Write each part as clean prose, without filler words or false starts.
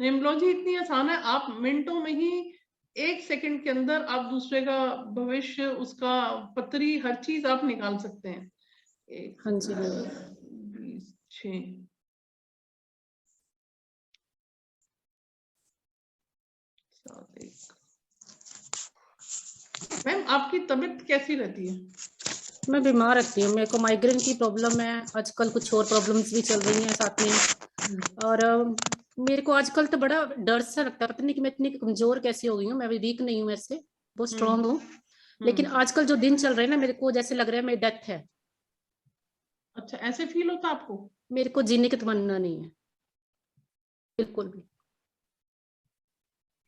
Numerology इतनी आसान है, आप मिनटों में ही 1 सेकंड के अंदर आप दूसरे का भविष्य, उसका पत्री, हर चीज आप निकाल सकते हैं। 1 हाँ जी मैम। 20 6 7 1। मैम आपकी तबीयत कैसी रहती है? मैं बीमार रहती हूँ, मेरे को माइग्रेन की प्रॉब्लम है आजकल, कुछ और प्रॉब्लम्स भी चल रही हैं साथ में। और मेरे को आजकल तो बड़ा डर सा लगता है, पता नहीं कि मैं इतनी कमजोर कैसी हो गई हूँ। मैं भी वीक नहीं हूँ ऐसे, बहुत स्ट्रांग हूँ, लेकिन आजकल जो दिन चल रहे हैं ना, मेरे को जैसे लग रहा है मेरी डेथ है। अच्छा, ऐसे फील होता है आपको? मेरे को जीने की तमन्ना नहीं है बिल्कुल भी।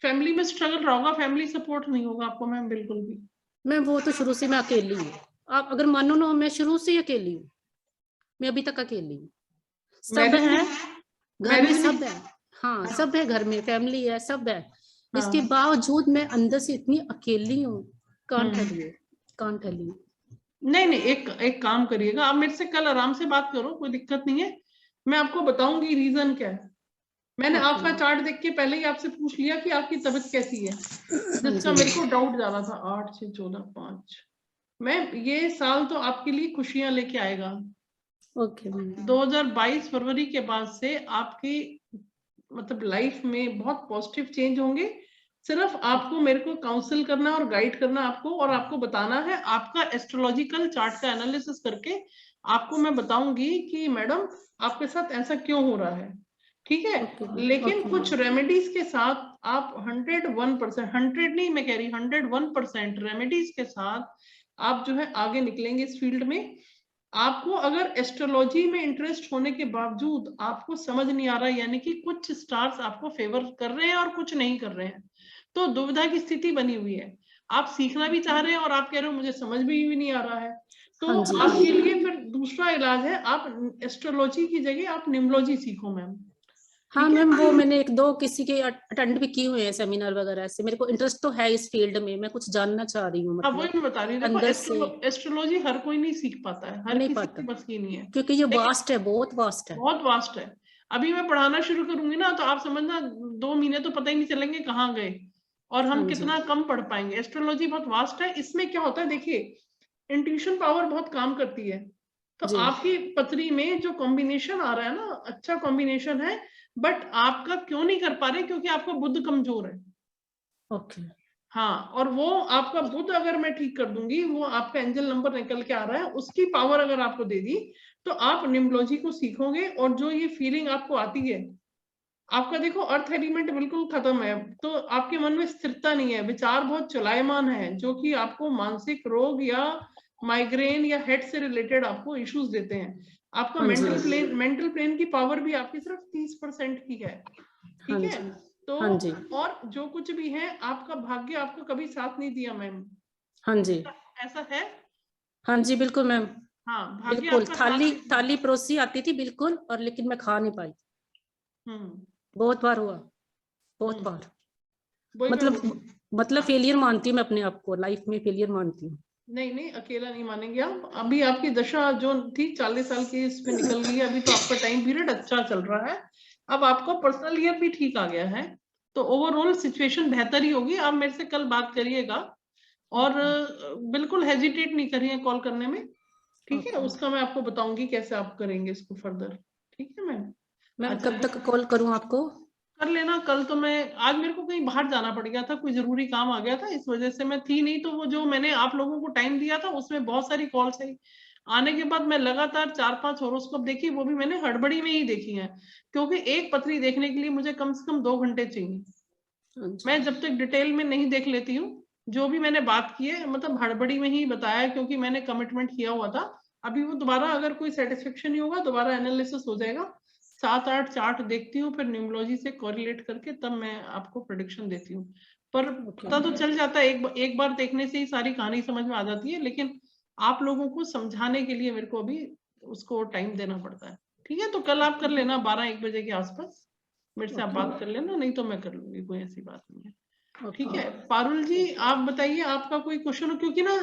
फैमिली में स्ट्रगल रहा होगा, फैमिली सपोर्ट नहीं होगा आपको मैम बिल्कुल भी। मैं वो तो शुरू से मैं अकेली हूँ, आप अगर मानो ना, मैं शुरू से ही अकेली हूँ, मैं अभी तक अकेली हूँ। सब मैरिज है घर में, मैरिज सब नहीं? है, हाँ सब है घर में, फैमिली है, सब है। इसके हाँ। बावजूद मैं अंदर से इतनी अकेली हूँ, can't tell hmm. You, can't tell you. नहीं नहीं, एक एक काम करिएगा, आप मेरे से कल आराम से बात करो, कोई दिक्कत नहीं है। मैं आपको बताऊंगी रीजन क्या है। मैंने ओके आपका चार्ट देख के पहले ही आपसे पूछ लिया कि आपकी तबीयत कैसी है, हाँ जिसका जी मेरे को डाउट ज्यादा था। 8 6 14 5। मैम ये साल तो आपके लिए खुशियां लेके आएगा। Okay ma'am. 2022 फरवरी के बाद से आपकी मतलब लाइफ में बहुत पॉजिटिव चेंज होंगे। सिर्फ आपको मेरे को काउंसिल करना और गाइड करना आपको, और आपको बताना है आपका एस्ट्रोलॉजिकल चार्ट का एनालिसिस करके आपको मैं बताऊंगी कि मैडम आपके साथ ऐसा क्यों हो रहा है। ठीक है? लेकिन ओके कुछ रेमेडीज के साथ आप 101%, 100 नहीं मैं कह रही, 101% रेमेडीज के साथ आप जो है आगे निकलेंगे इस फील्ड में। आपको अगर एस्ट्रोलॉजी में इंटरेस्ट होने के बावजूद आपको समझ नहीं आ रहा है, यानी कि कुछ स्टार्स आपको फेवर कर रहे हैं और कुछ नहीं कर रहे हैं, तो दुविधा की स्थिति बनी हुई है। आप सीखना भी चाह रहे हैं और आप कह रहे हो मुझे समझ में भी नहीं आ रहा है, तो हाँ जी आपके लिए फिर दूसरा इलाज है, आप एस्ट्रोलॉजी की जगह आप न्यूमरोलॉजी सीखो मैम। हाँ ठीक है? मैम, वो मैंने एक दो किसी के अटेंड भी किए हुए हैं सेमिनार वगैरह से, मेरे को इंटरेस्ट तो है इस फील्ड में, मैं कुछ जानना चाह रही हूँ अब वही मतलब मैं बता रही हूँ, देखो अंदर से। एस्ट्रोलॉजी हर कोई नहीं सीख पाता है, हर नहीं किसी पाता, की बस की नहीं है। क्योंकि ये लेकिन वास्ट है, बहुत वास्ट है। बहुत वास्ट है। अभी मैं पढ़ाना शुरू करूंगी ना, तो आप समझना 2 महीने तो पता ही नहीं चलेंगे कहाँ गए, और हाँ हम जी कितना कम पढ़ पाएंगे। एस्ट्रोलॉजी बहुत वास्ट है। इसमें क्या होता है देखिए, इंट्यूशन पावर बहुत काम करती है। तो जी। आपकी पत्री में जो कॉम्बिनेशन आ रहा है ना, अच्छा कॉम्बिनेशन है, बट आपका क्यों नहीं कर पा रहे? क्योंकि आपका बुध कमजोर है। ओके। हाँ, और वो आपका बुध अगर मैं ठीक कर दूंगी, वो आपका एंजल नंबर निकल के आ रहा है, उसकी पावर अगर आपको दे दी, तो आप न्यूमरोलॉजी को सीखोगे। और जो ये फीलिंग आपको आती है, आपका देखो अर्थ एलिमेंट बिल्कुल खत्म है, तो आपके मन में स्थिरता नहीं है, विचार बहुत चलायमान है, जो कि आपको मानसिक रोग या माइग्रेन या हेड से रिलेटेड आपको इश्यूज देते हैं। आपका हाँ जी। मेंटल प्लेन की पावर भी आपकी सिर्फ 30% की है। हाँ ठीक है? जी। तो हाँ जी। और जो कुछ भी है, आपका भाग्य आपको कभी साथ नहीं दिया मैम। हाँ जी। ऐसा है? हाँ जी बिल्कुल मैम। हाँ, भाग्य बिल्कुल, आपका साथ थाली नहीं दिया। थाली परोसी आती थी बिल्कुल, और लेकिन मैं खा नहीं पाई। हम्म। बहुत बार हुआ, बहुत हम्म। बार। वही मैं बोल रही मतलब फेलियर मानती हूँ मैं अपने आप को, लाइफ में फेलियर मानती हूँ। नहीं नहीं, अकेला नहीं मानेंगे आप। अभी आपकी दशा जो थी 40 साल की, इस पे निकल गई है। अभी तो आपका टाइम पीरियड अच्छा चल रहा है। अब आपको पर्सनल ईयर भी ठीक आ गया है, तो ओवरऑल सिचुएशन बेहतर ही होगी। आप मेरे से कल बात करिएगा, और बिल्कुल हेजिटेट नहीं करिए कॉल करने में। ठीक है? ओके। उसका मैं आपको बताऊंगी कैसे आप करेंगे इसको फर्दर। ठीक है मैम? मैम अच्छा, कब तक कॉल करूँ आपको? कर लेना कल। तो मैं आज, मेरे को कहीं बाहर जाना पड़ गया था, कोई जरूरी काम आ गया था, इस वजह से मैं थी नहीं। तो वो जो मैंने आप लोगों को टाइम दिया था, उसमें बहुत सारी कॉल्स आई। आने के बाद मैं लगातार 4 5 हॉरोस्कोप देखी, वो भी मैंने हड़बड़ी में ही देखी है, क्योंकि एक पत्री देखने के लिए मुझे कम से कम 2 घंटे चाहिए। हाँ जी। मैं जब तक डिटेल में नहीं देख लेती हूँ, जो भी मैंने बात की है मतलब हड़बड़ी में ही बताया, क्योंकि मैंने कमिटमेंट किया हुआ था। अभी वो दोबारा अगर कोई सेटिस्फेक्शन नहीं होगा, दोबारा एनालिसिस हो जाएगा। 7 8 चार्ट देखती हूँ, फिर न्यूमरोलॉजी से कोरिलेट करके तब मैं आपको प्रेडिक्शन देती हूँ। पर ओके। पता तो चल जाता है, एक बार देखने से ही सारी कहानी समझ में आ जाती है, लेकिन आप लोगों को समझाने के लिए मेरे को अभी उसको टाइम देना पड़ता है। ठीक है? तो कल आप कर लेना 12 1 बजे के आसपास, मेरे से आप ओके। बात कर लेना, नहीं तो मैं कर लूंगी, कोई ऐसी बात नहीं है। ठीक ओके। है? पारुल जी, आप बताइए आपका कोई क्वेश्चन हो, क्योंकि ना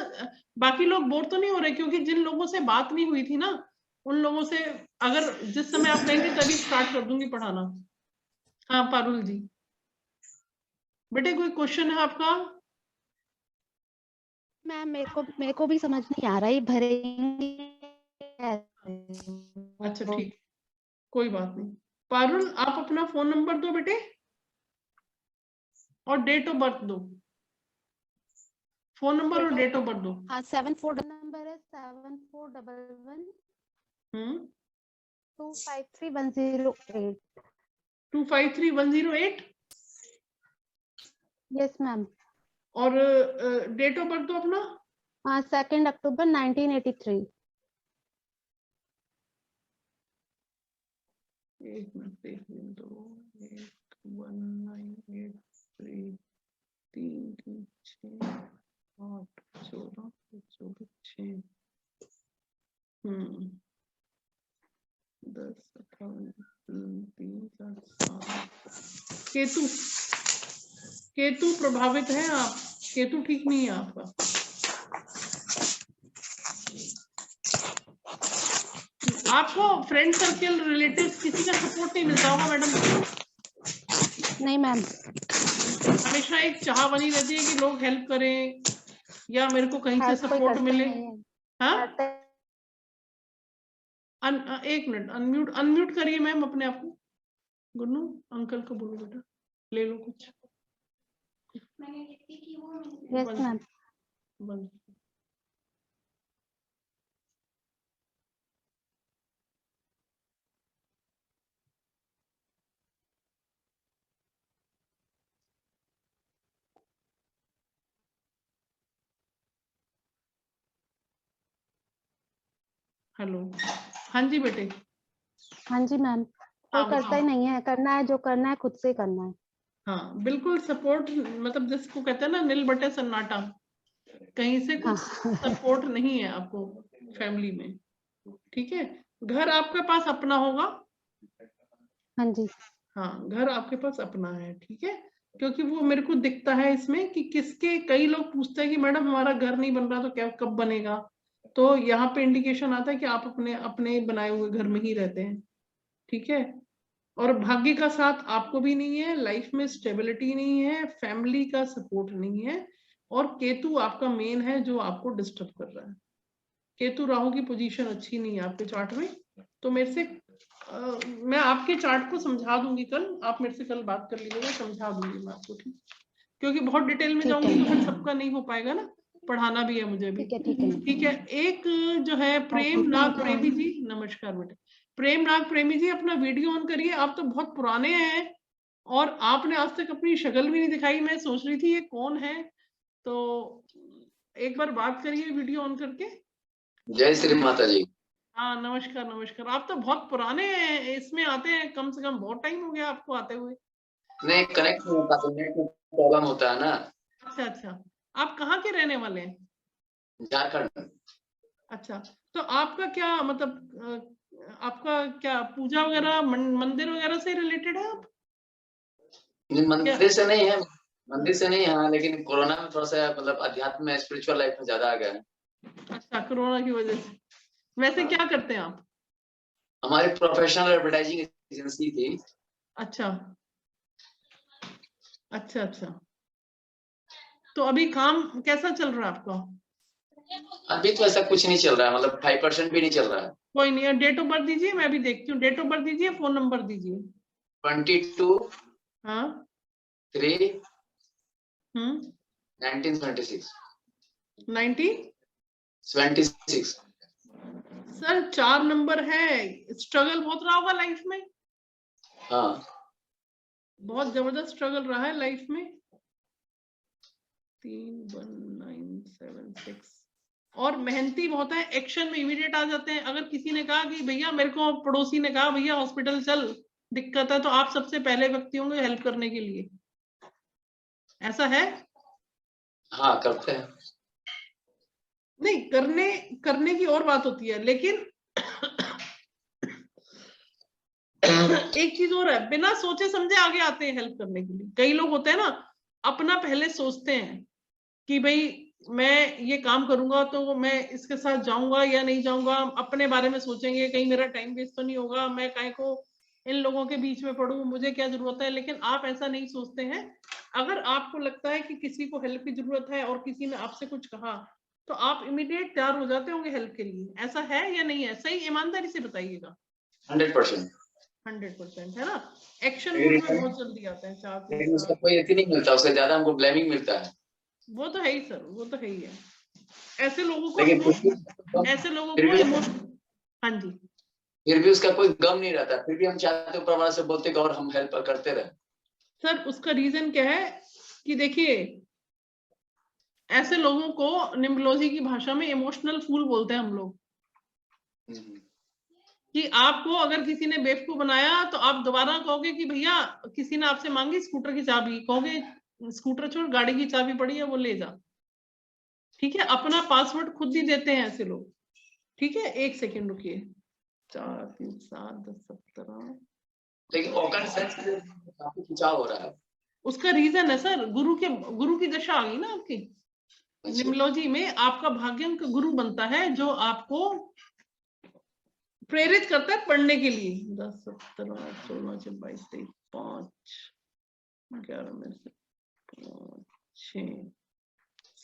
बाकी लोग बोर तो नहीं हो रहे? क्योंकि जिन लोगों से बात नहीं हुई थी ना, उन लोगों से अगर जिस समय आप कहेंगे तभी स्टार्ट कर दूंगी पढ़ाना। हाँ पारुल जी, बेटे कोई क्वेश्चन है आपका? मैम मेरे को भी समझ नहीं आ रहा है भरेंगे कैसे? अच्छा ठीक, कोई बात नहीं। पारुल आप अपना फोन नंबर दो बेटे और डेट ऑफ बर्थ दो, फोन नंबर और डेट ऑफ बर्थ दो। हाँ 74 नंबर है 7411 253108। 253108। Yes ma'am. और डेट ऑफ बर्थ दो अपना। हाँ 2 अक्टूबर 1983। एक मिनट देख लें तो 1983 3 3 6 8 14 14 6 10 58 3 7 केतु, केतु प्रभावित है आप, केतु ठीक नहीं है आपका। आपको फ्रेंड सर्कल रिलेटिव्स किसी का सपोर्ट नहीं मिलता होगा मैडम? नहीं मैम। हमेशा एक चाह बनी रहती है कि लोग हेल्प करें या मेरे को कहीं से सपोर्ट मिले। हाँ एक मिनट, अनम्यूट करिए मैम अपने आप को। गुन्नू अंकल को बोलो बेटा ले लो कुछ। Yes ma'am. बंद। हेलो, हाँ जी बेटे। हाँ जी मैम। कोई करता ही नहीं है, करना है जो करना है खुद से करना है। हाँ बिल्कुल सपोर्ट, मतलब जिसको कहते हैं ना नील बटे सन्नाटा, कहीं से कुछ सपोर्ट नहीं है आपको फैमिली में। ठीक है, घर आपके पास अपना होगा। हाँ जी। हाँ घर आपके पास अपना है, ठीक है, क्योंकि वो मेरे को दिखता है इसमें कि किसके, कई लोग पूछते हैं कि मैडम हमारा घर नहीं बन रहा तो क्या कब बनेगा, तो यहाँ पे इंडिकेशन आता है कि आप अपने अपने बनाए हुए घर में ही रहते हैं। ठीक है, और भाग्य का साथ आपको भी नहीं है, लाइफ में स्टेबिलिटी नहीं है, फैमिली का सपोर्ट नहीं है, और केतु आपका मेन है जो आपको डिस्टर्ब कर रहा है। केतु राहु की पोजीशन अच्छी नहीं है आपके चार्ट में, तो मेरे से मैं आपके चार्ट को समझा दूंगी कल, आप मेरे से कल बात कर लीजिएगा, समझा दूंगी मैं आपको, ठीक, क्योंकि बहुत डिटेल में जाऊंगी तो फिर सबका नहीं हो पाएगा ना, पढ़ाना भी है मुझे भी। ठीक है, एक जो है प्रेम नाग प्रेमी जी, नमस्कार बेटे, प्रेम नाग प्रेमी जी अपना वीडियो ऑन करिए। आप तो बहुत पुराने हैं और आपने आज तक अपनी शक्ल भी नहीं दिखाई, मैं सोच रही थी ये कौन है, तो एक बार बात करिए वीडियो ऑन करके। जय श्री माता जी। हाँ नमस्कार नमस्कार, आप तो बहुत पुराने इसमें आते हैं, कम से कम बहुत टाइम हो गया आपको आते हुए। नहीं कनेक्ट नहीं होता, तो नेट में प्रॉब्लम होता है ना। अच्छा अच्छा, आप कहाँ के रहने वाले हैं? झारखंड। अच्छा, तो आपका क्या मतलब आपका क्या पूजा वगैरह मंदिर वगैरह से रिलेटेड है आप? मंदिर से नहीं है, मंदिर से नहीं है, लेकिन कोरोना में थोड़ा सा मतलब अध्यात्म में स्पिरिचुअल लाइफ में ज्यादा आ गया है। अच्छा, कोरोना की वजह से। वैसे हाँ। क्या करते हैं आप? हमारी प्रोफेशनल एडवर्टाइजिंग एजेंसी थी। अच्छा अच्छा अच्छा, तो अभी काम कैसा चल रहा है आपका? अभी तो ऐसा कुछ नहीं चल रहा है, मतलब 5% भी नहीं चल रहा है। कोई नहीं, डेट ऑफ बर्थ दीजिए, मैं भी देखती हूँ, डेट ऑफ बर्थ दीजिए, फोन नंबर दीजिए। 22 हाँ 3 हम्म 1976 1976। सर 4 नंबर है, स्ट्रगल बहुत रहा होगा लाइफ में। हाँ बहुत जबरदस्त स्ट्रगल रहा है लाइफ में। 31976, और मेहनती बहुत है, एक्शन में इमीडिएट आ जाते हैं। अगर किसी ने कहा कि भैया मेरे को, पड़ोसी ने कहा भैया हॉस्पिटल चल दिक्कत है, तो आप सबसे पहले व्यक्ति होंगे हेल्प करने के लिए, ऐसा है? हाँ करते हैं। नहीं, करने की और बात होती है, लेकिन एक चीज और है, बिना सोचे समझे आगे आते हैं हेल्प करने के लिए। कई लोग होते हैं ना, अपना पहले सोचते हैं कि भाई मैं ये काम करूंगा तो मैं इसके साथ जाऊंगा या नहीं जाऊंगा, अपने बारे में सोचेंगे कहीं मेरा टाइम वेस्ट तो नहीं होगा, मैं काहे को इन लोगों के बीच में पढ़ूं, मुझे क्या जरूरत है। लेकिन आप ऐसा नहीं सोचते हैं। अगर आपको लगता है कि किसी को हेल्प की जरूरत है और किसी ने आपसे कुछ कहा, तो आप इमीडिएट तैयार हो जाते होंगे हेल्प के लिए। ऐसा है या नहीं है? सही ईमानदारी से बताइएगा। 100%। 100% है ना। एक्शन मूड में बहुत जल्दी आता है। 4 3 लेकिन उसका 7 कोई यकीन नहीं मिलता, उससे ज्यादा हमको ब्लेमिंग मिलता है। वो तो है ही सर, वो तो है ही है। ऐसे लोगों को लेकिन फिर भी हाँ जी, फिर भी उसका कोई गम नहीं रहता, फिर भी हम चाहते ऊपर वाले से बोलते कि और हम हेल्प करते रहे। सर उसका रीजन क्या है कि देखिए, ऐसे लोगों को निम्बोलॉजी की भाषा में इमोशनल फूल बोलते हैं हम लोग। कि आपको अगर किसी ने बेवकूफ बनाया तो आप दोबारा कहोगे कि भैया किसी ने आपसे मांगी स्कूटर की चाबी, कहोगे स्कूटर छोड़, गाड़ी की चाबी पड़ी है वो ले जा। ठीक है, अपना पासवर्ड खुद ही देते हैं ऐसे लोग। ठीक है, 1 सेकेंड रुकिए। 4 3 7 10 17। लेकिन ओकन सेंस में काफी खिंचाव हो रहा है। उसका रीजन है सर, गुरु की दशा आ गई ना आपकी। निम्बोलॉजी में आपका भाग्यांक गुरु बनता है, जो आपको प्रेरित करता है पढ़ने के लिए। 10 17 16 22 23 5 11 में से 5 6।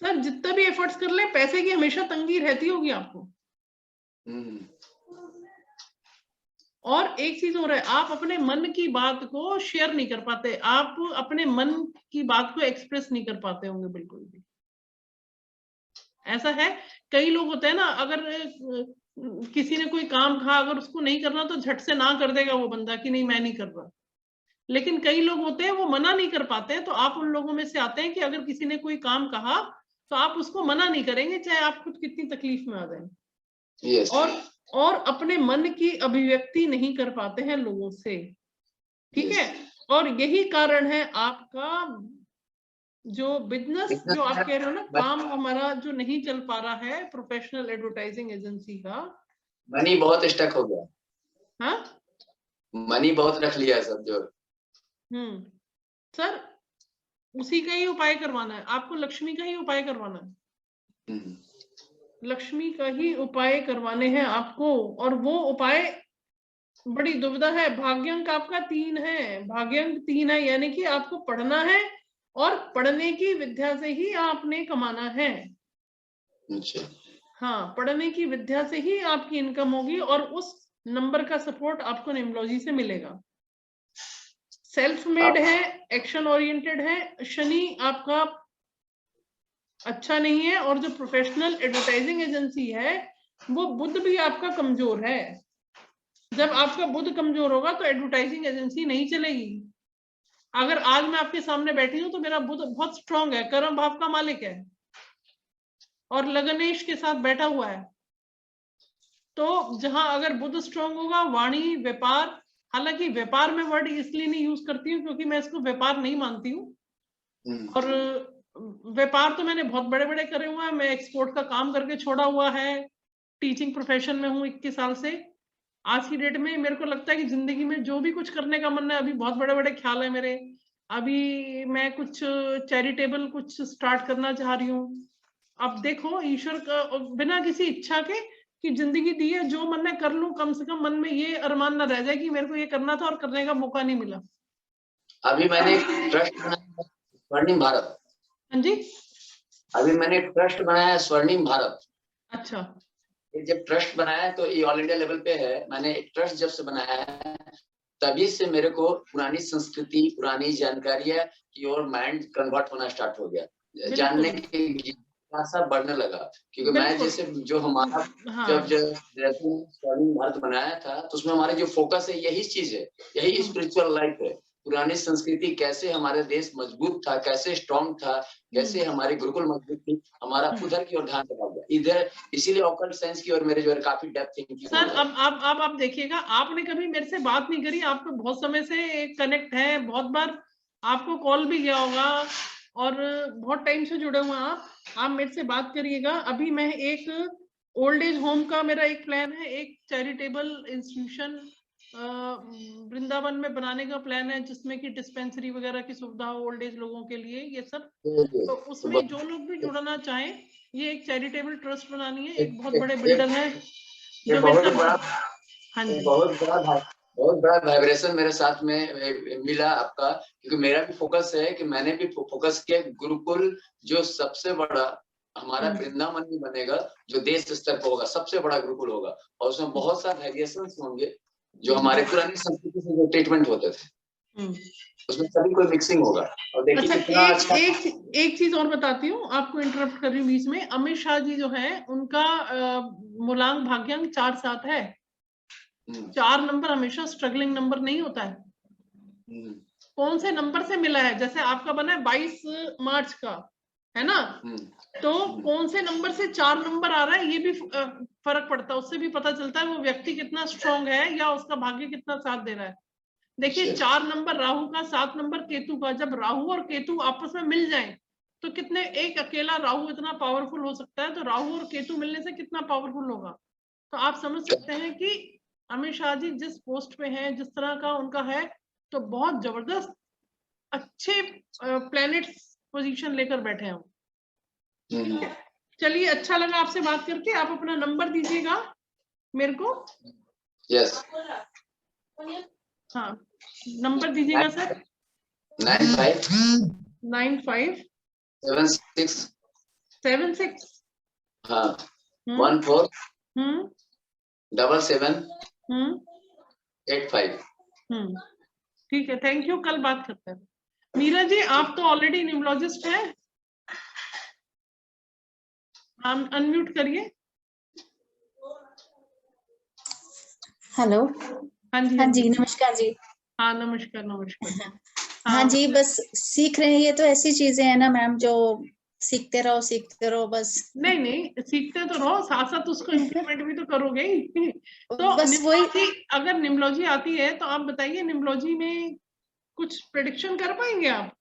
सर जितना भी एफर्ट्स कर ले, पैसे की हमेशा तंगी रहती होगी आपको। और एक चीज हो रहा है, आप अपने मन की बात को शेयर नहीं कर पाते, आप अपने मन की बात को एक्सप्रेस नहीं कर पाते होंगे बिल्कुल भी। ऐसा है, कई लोग होते हैं ना, अगर किसी ने कोई काम कहा, अगर उसको नहीं करना तो झट से ना कर देगा वो बंदा कि नहीं मैं नहीं कर रहा। लेकिन कई लोग होते हैं वो मना नहीं कर पाते हैं, तो आप उन लोगों में से आते हैं कि अगर किसी ने कोई काम कहा तो आप उसको मना नहीं करेंगे, चाहे आप खुद कितनी तकलीफ में आ जाए। yes. और अपने मन की अभिव्यक्ति नहीं कर पाते हैं लोगों से। ठीक है, और यही कारण है आपका जो बिजनेस जो आप कह रहे हो ना, काम हमारा जो नहीं चल पा रहा है प्रोफेशनल एडवर्टाइजिंग एजेंसी का। मनी बहुत स्टक हो गया। हाँ, मनी बहुत रख लिया है सब जो। सर उसी का ही उपाय करवाना है आपको, लक्ष्मी का ही उपाय करवाना है। लक्ष्मी का ही उपाय करवाने हैं आपको। और वो उपाय बड़ी दुविधा है। भाग्यांक आपका 3 है, भाग्यांक 3 है, यानी कि आपको पढ़ना है और पढ़ने की विद्या से ही आपने कमाना है। अच्छा। हाँ, पढ़ने की विद्या से ही आपकी इनकम होगी और उस नंबर का सपोर्ट आपको निम्बोलॉजी से मिलेगा। सेल्फ मेड है, एक्शन ओरिएंटेड है, शनि आपका अच्छा नहीं है, और जो प्रोफेशनल एडवर्टाइजिंग एजेंसी है वो बुध भी आपका कमजोर है। जब आपका बुध कमजोर होगा तो एडवर्टाइजिंग एजेंसी नहीं चलेगी। अगर आज मैं आपके सामने बैठी हूं तो मेरा बुध बहुत स्ट्रांग है, कर्म भाव का मालिक है और लगनेश के साथ बैठा हुआ है। तो जहां अगर बुध स्ट्रांग होगा, वाणी, व्यापार, हालांकि व्यापार में वर्ड इसलिए नहीं यूज करती हूँ क्योंकि मैं इसको व्यापार नहीं मानती हूँ। और व्यापार तो मैंने बहुत बड़े बड़े करे हुए हैं, मैं एक्सपोर्ट का काम करके छोड़ा हुआ है, टीचिंग प्रोफेशन में हूँ 21 साल से। आज की डेट में मेरे को लगता है कि जिंदगी में जो भी कुछ करने का मन है, अभी बहुत बड़े बड़े ख्याल है मेरे। अभी मैं कुछ चैरिटेबल कुछ स्टार्ट करना चाह रही हूँ। अब देखो, ईश्वर का बिना किसी इच्छा के कि जिंदगी दी है, जो मन है कर लूं, कम से कम मन में ये अरमान ना रह जाए कि मेरे को ये करना था और करने का मौका नहीं मिला। अभी मैंने ट्रस्ट बनाया स्वर्णिम भारत। हाँ जी, अभी मैंने ट्रस्ट बनाया स्वर्णिम भारत। अच्छा, ये जब ट्रस्ट बनाया तो ये ऑल इंडिया लेवल पे है। मैंने एक ट्रस्ट जब से बनाया है तभी से मेरे को पुरानी संस्कृति, पुरानी जानकारियां की ओर माइंड कन्वर्ट होना स्टार्ट हो गया, जानने की जिज्ञासा बढ़ने लगा। क्योंकि मैं जैसे जो हमारा जब स्वर्णिम भारत बनाया था तो उसमें हमारे जो फोकस है यही चीज है, यही स्पिरिचुअल लाइफ है। पुरानी संस्कृति कैसे हमारे देश मजबूत था, कैसे स्ट्रांग था, कैसे हमारी गुरुकुल मजबूत थी, हमारा उधर की ओर ध्यान चला गया इधर, इसीलिए ऑकल्ट साइंस की ओर मेरे जो है काफी डेप्थ थिंकिंग। सर अब आप देखिएगा, आपने कभी मेरे से बात नहीं करी, आपको बहुत समय से कनेक्ट है, बहुत बार आपको कॉल भी किया होगा और बहुत टाइम से जुड़े हुए हैं आप मेरे से बात करिएगा। अभी मैं एक ओल्ड एज होम का मेरा एक प्लान है, एक चैरिटेबल इंस्टीट्यूशन वृंदावन में बनाने का प्लान है, जिसमें कि डिस्पेंसरी वगैरह की सुविधा हो ओल्ड एज लोगों के लिए, ये सब। तो उसमें जो लोग भी जुड़ना चाहें, ये एक चैरिटेबल ट्रस्ट बनानी है। एक बहुत बड़े बिल्डर है जो बहुत बड़ा, हाँ जी, बहुत बड़ा बहुत बड़ा वाइब्रेशन मेरे साथ में मिला आपका, क्योंकि मेरा भी फोकस है कि मैंने भी फोकस किया गुरुकुल जो सबसे बड़ा हमारा वृंदावन भी बनेगा, जो देश स्तर पर होगा, सबसे बड़ा गुरुकुल होगा, और उसमें बहुत सारे वेरिएशंस होंगे जो हमारे पुरानी संस्कृति से जो ट्रीटमेंट होते थे उसमें सभी कोई मिक्सिंग होगा। और देखिए अच्छा, कितना अच्छा। एक चीज और बताती हूँ, आपको इंटरप्ट कर रही हूँ बीच में। अमित शाह जी जो है उनका मूलांक भाग्यांक 4-7 है। 4 नंबर हमेशा स्ट्रगलिंग नंबर नहीं होता है। कौन से नंबर से मिला है? जैसे आपका बना है 22 मार्च का, है ना? तो कौन से नंबर से 4 नंबर आ रहा है, ये भी फर्क पड़ता है। उससे भी पता चलता है वो व्यक्ति कितना स्ट्रांग है या उसका भाग्य कितना साथ दे रहा है। देखिए 4 नंबर राहु का, 7 नंबर केतु का। जब राहु और केतु आपस में मिल जाएं तो कितने, एक अकेला राहु इतना पावरफुल हो सकता है, तो राहु और केतु मिलने से कितना पावरफुल होगा। तो आप समझ सकते हैं कि अमित शाह जी जिस पोस्ट पे हैं, जिस तरह का उनका है, तो बहुत जबरदस्त अच्छे प्लैनेट्स पोजीशन लेकर बैठे हैं। चलिए, अच्छा लगा आपसे बात करके। आप अपना नंबर दीजिएगा मेरे को। यस, हाँ, नंबर दीजिएगा सर। 9576 हाँ 14 77 85। ठीक है, थैंक यू। कल बात करते हैं। मीरा जी, आप तो ऑलरेडी न्यूमरोलॉजिस्ट हैं, हम अनम्यूट करिए। हेलो। हाँ जी, हाँ जी, नमस्कार जी। हाँ नमस्कार, नमस्कार। हाँ जी, बस सीख रहे हैं। ये तो ऐसी चीजें हैं ना मैम, जो सीखते रहो बस। नहीं, सीखते तो रहो, साथ साथ उसको इम्प्लीमेंट भी तो करोगे ही। तो बस वही। अगर निम्नोलॉजी आती है तो आप बताइए, निम्नोलॉजी में कुछ प्रेडिक्शन कर पाएंगे आप?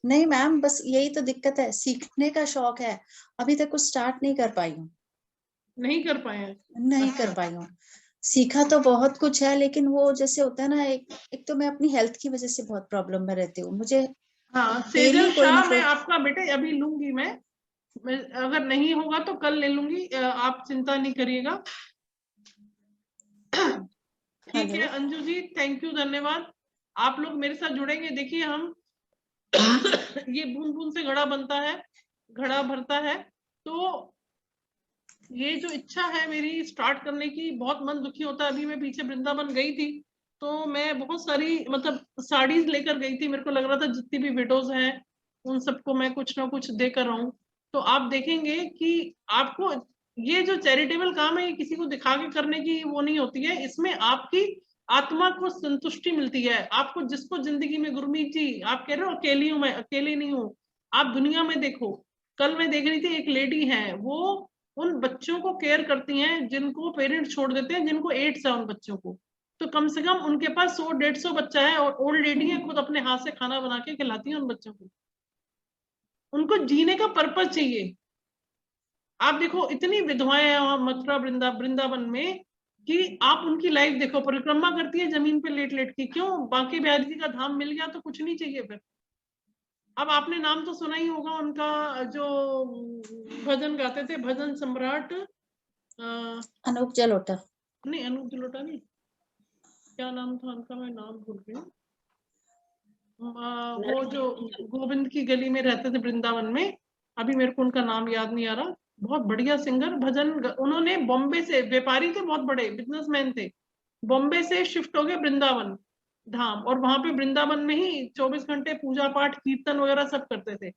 नहीं मैम, बस यही तो दिक्कत है, सीखने का शौक है, अभी तक कुछ स्टार्ट नहीं कर पाई हूँ। नहीं कर पाए? नहीं कर पाई हूँ। सीखा तो बहुत कुछ है, लेकिन वो जैसे होता है ना, एक तो मैं अपनी हेल्थ की वजह से बहुत प्रॉब्लम में रहती हूँ। मुझे हाँ, डेली सेजल कोई शाह, ना मैं कोई। आपका बेटे अभी लूंगी मैं अगर नहीं होगा तो कल ले लूंगी, आप चिंता नहीं करिएगा। ठीक है अंजू जी, थैंक यू, धन्यवाद। आप लोग मेरे साथ जुड़ेंगे। देखिए, हम ये बूंद बूंद से घड़ा बनता है, घड़ा भरता है। तो ये जो इच्छा है मेरी स्टार्ट करने की, बहुत मन दुखी होता है। अभी मैं पीछे वृंदावन गई थी तो मैं बहुत सारी मतलब साड़ीज लेकर गई थी। मेरे को लग रहा था जितनी भी विडोज हैं उन सबको मैं कुछ ना कुछ देकर आऊं। तो आप देखेंगे कि आपको ये जो चैरिटेबल काम है, ये किसी को दिखा के करने की वो नहीं होती है। इसमें आपकी आत्मा को संतुष्टि मिलती है। आपको जिसको जिंदगी में, गुरमीत जी आप कह रहे हो अकेली हूं, मैं अकेली नहीं हूं। आप दुनिया में देखो, कल मैं देख रही थी एक लेडी है, वो उन बच्चों को केयर करती हैं जिनको पेरेंट्स छोड़ देते हैं, जिनको एड्स है उन बच्चों को। तो कम से कम उनके पास 100-150 बच्चा है, और ओल्ड लेडी है, खुद अपने हाथ से खाना बना के खिलाती है उन बच्चों को। उनको जीने का पर्पज चाहिए। आप देखो, इतनी विधवाएं हैं वहां मथुरा वृंदावन में कि आप उनकी लाइफ देखो, परिक्रमा करती है जमीन पे लेट लेट के। क्यों? बांके बिहारी जी का धाम मिल गया तो कुछ नहीं चाहिए फिर। अब आपने नाम तो सुना ही होगा उनका, जो भजन गाते थे, भजन सम्राट अनूप जलोटा। नहीं, अनूप जलोटा नहीं, क्या नाम था उनका, मैं नाम भूल गई। वो जो गोविंद की गली में रहते थे वृंदावन में, अभी मेरे को उनका नाम याद नहीं आ रहा। बहुत बढ़िया सिंगर, भजन उन्होंने बॉम्बे से, व्यापारी थे, बहुत बड़े बिजनेसमैन थे, बॉम्बे से शिफ्ट हो गए वृंदावन धाम, और वहां पे वृंदावन में ही 24 घंटे पूजा पाठ कीर्तन वगैरह सब करते थे।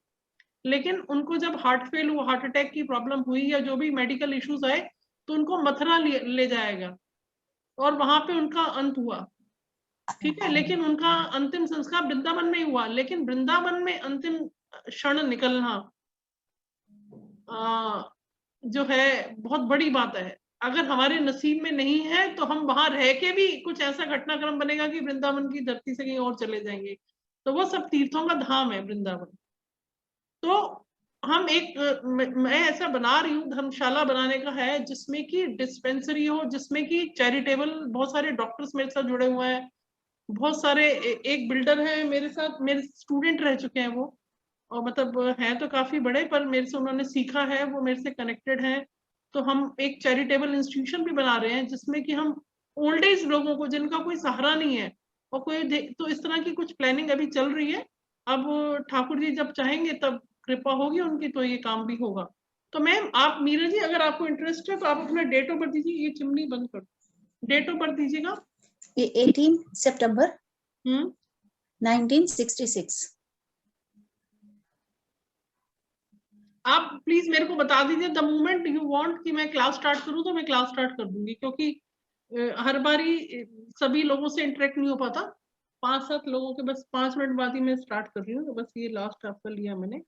लेकिन उनको जब हार्ट फेल हुआ, हार्ट अटैक की प्रॉब्लम हुई या जो भी मेडिकल इश्यूज आए, तो उनको मथुरा ले जाया गया और वहां पे उनका अंत हुआ। ठीक है, लेकिन उनका अंतिम संस्कार वृंदावन में ही हुआ। लेकिन वृंदावन में अंतिम क्षण निकलना जो है बहुत बड़ी बात है। अगर हमारे नसीब में नहीं है तो हम वहां रह के भी कुछ ऐसा घटनाक्रम बनेगा कि वृंदावन की धरती से कहीं और चले जाएंगे। तो वो सब तीर्थों का धाम है वृंदावन। तो हम एक मैं ऐसा बना रही हूँ, धर्मशाला बनाने का है जिसमें कि डिस्पेंसरी हो, जिसमें कि चैरिटेबल, बहुत सारे डॉक्टर्स मेरे साथ जुड़े हुए हैं, बहुत सारे एक बिल्डर है मेरे साथ, मेरे स्टूडेंट रह चुके हैं वो, और मतलब है तो काफी बड़े, पर मेरे से उन्होंने सीखा है, वो मेरे से कनेक्टेड है। तो हम एक चैरिटेबल इंस्टीट्यूशन भी बना रहे हैं जिसमें कि हम ओल्ड एज लोगों को जिनका कोई सहारा नहीं है और कोई तो इस तरह की कुछ प्लानिंग अभी चल रही है। अब ठाकुर जी जब चाहेंगे तब कृपा होगी उनकी तो ये काम भी होगा। तो मैम आप मीरा जी अगर आपको इंटरेस्ट है तो आप अपना डेट ऑफ बर्थ दीजिए। ये चिमनी बंद कर, डेट ऑफ बर्थ दीजिएगा। ये 18 सितंबर 1966। आप प्लीज मेरे को बता दीजिए द मोमेंट यू वांट कि मैं क्लास स्टार्ट करूं तो मैं क्लास स्टार्ट कर दूंगी, क्योंकि हर बारी सभी लोगों से इंटरेक्ट नहीं हो पाता। 5-7 लोगों के बस 5 मिनट बाद ही मैं स्टार्ट कर रही हूँ। तो बस ये लास्ट आपका लिया मैंने।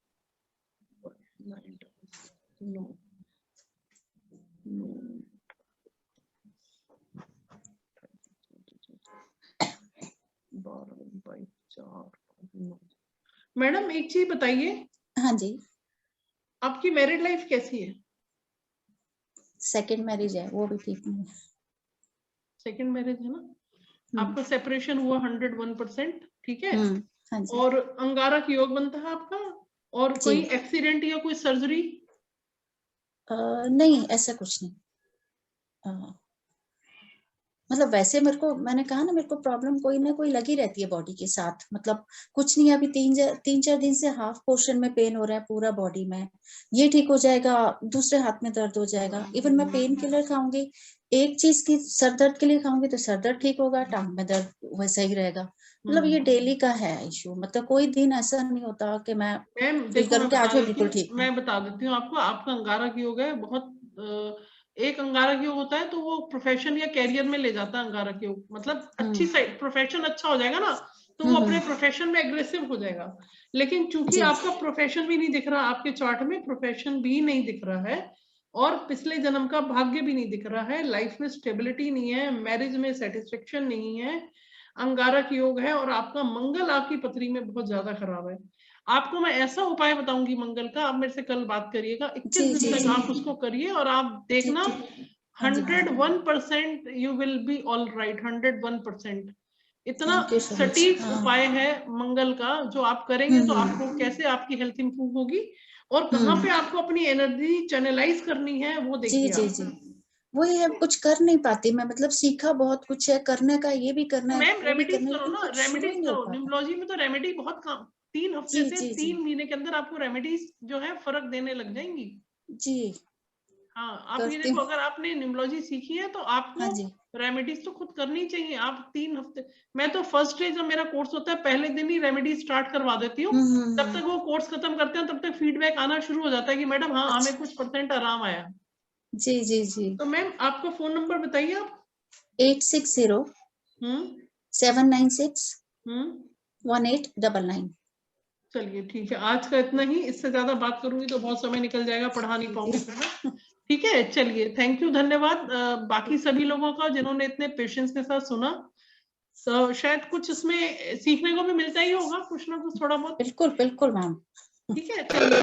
मैडम एक चीज बताइए। हाँ जी। आपकी मैरिड लाइफ कैसी है? सेकंड मैरिज है, वो भी ठीक नहीं है। सेकंड मैरिज है ना? आपका सेपरेशन हुआ 101%, ठीक है। हाँ जी। और अंगारक योग बनता है आपका, और कोई एक्सीडेंट या कोई सर्जरी? नहीं, ऐसा कुछ नहीं। मतलब वैसे मेरे को, मैंने कहा ना, मेरे को प्रॉब्लम कोई ना कोई लगी रहती है बॉडी के साथ। मतलब कुछ नहीं, अभी 3-4 दिन से हाफ पोर्शन में पेन हो रहा है पूरा बॉडी में। ये ठीक हो जाएगा, दूसरे हाथ में दर्द हो जाएगा। इवन मैं पेन किलर खाऊंगी, एक चीज की सर दर्द के लिए खाऊंगी तो सर दर्द ठीक होगा, टांग में दर्द वैसा ही रहेगा। मतलब ये डेली का है इशू। मतलब कोई दिन ऐसा नहीं होता कि मैं फील करूं कि आज मैं बिल्कुल ठीक हूं। मैं बता देती हूँ आपको। आपका अंगारक योग है बहुत। एक अंगारक योग होता है तो वो प्रोफेशन या कैरियर में ले जाता है अंगारक योग। मतलब अच्छी साइड प्रोफेशन अच्छा हो जाएगा ना तो वो अपने प्रोफेशन में एग्रेसिव हो जाएगा। लेकिन चूंकि आपका प्रोफेशन भी नहीं दिख रहा, आपके चार्ट में प्रोफेशन भी नहीं दिख रहा है और पिछले जन्म का भाग्य भी नहीं दिख रहा है, लाइफ में स्टेबिलिटी नहीं है, मैरिज में सेटिस्फेक्शन नहीं है, अंगारक योग है और आपका मंगल आपकी पत्री में बहुत ज्यादा खराब है। आपको मैं ऐसा उपाय बताऊंगी मंगल का, आप मेरे से कल बात करिएगा। 21 दिन तक आप उसको करिए और आप देखना 101% you will be all right. 101% इतना सटीक उपाय है मंगल का जो आप करेंगे तो आपको कैसे आपकी हेल्थ इंप्रूव होगी और कहाँ पे आपको अपनी एनर्जी चैनलाइज करनी है वो देखिए। जी। वही है, कुछ कर नहीं पाती मैं। मतलब सीखा बहुत कुछ है करने का, ये भी करना है, मैम वो भी रेमेडीज करना है, करो लेकिन ना, कुछ शुरू रेमेडीज नहीं हो करो। पाता। न्यूमरोलॉजी में तो रेमेडी बहुत काम, 3 हफ्ते से 3 महीने के अंदर आपको रेमेडीज जो है फर्क देने लग जाएंगी। जी हाँ, आप ये देखो, अगर आपने न्यूमरोलॉजी सीखी है तो आपको हाँ जी। रेमेडीज तो खुद करनी चाहिए। आप 3 हफ्ते, मैं तो फर्स्ट डे जब मेरा कोर्स होता है पहले दिन ही रेमेडीज स्टार्ट करवा देती हूँ। तब तक वो कोर्स खत्म करते हैं तब तक फीडबैक आना शुरू हो जाता है कि मैडम हाँ हमें कुछ % आराम आया। जी। तो मैम आपका फोन नंबर बताइए आप। 860 796 1899। चलिए ठीक है, आज का इतना ही। इससे ज्यादा बात करूंगी तो बहुत समय निकल जाएगा, पढ़ा नहीं पाऊंगी फिर मैं। ठीक है, चलिए, थैंक यू, धन्यवाद बाकी सभी लोगों का जिन्होंने इतने पेशेंस के साथ सुना। तो शायद कुछ इसमें सीखने को भी मिलता ही होगा, कुछ ना कुछ थोड़ा बहुत। बिल्कुल बिल्कुल मैम। ठीक है, चलिए।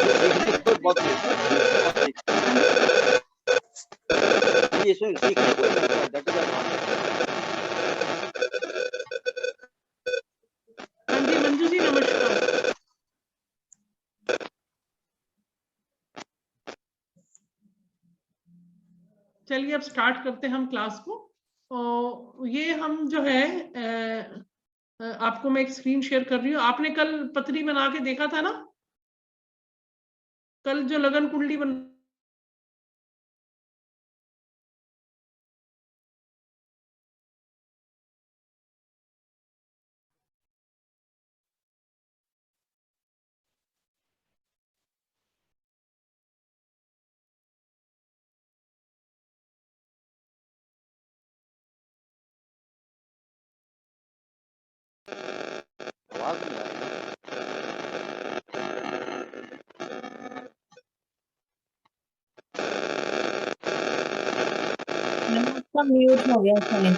हाँ जी मंजू जी, नमस्कार। चलिए अब स्टार्ट करते हैं हम क्लास को। तो ये हम जो है आपको मैं एक स्क्रीन शेयर कर रही हूँ। आपने कल पत्री बना के देखा था ना, कल जो लगन कुंडली बन म्यूट हो गया शायद।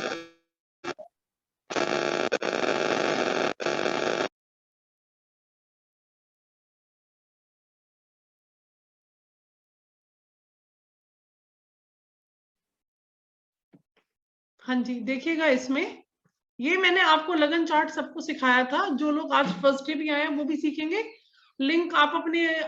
हाँ जी, देखिएगा इसमें ये मैंने आपको लगन चार्ट सबको सिखाया था। जो लोग आज फर्स्ट डे भी आए हैं वो भी सीखेंगे। लिंक आप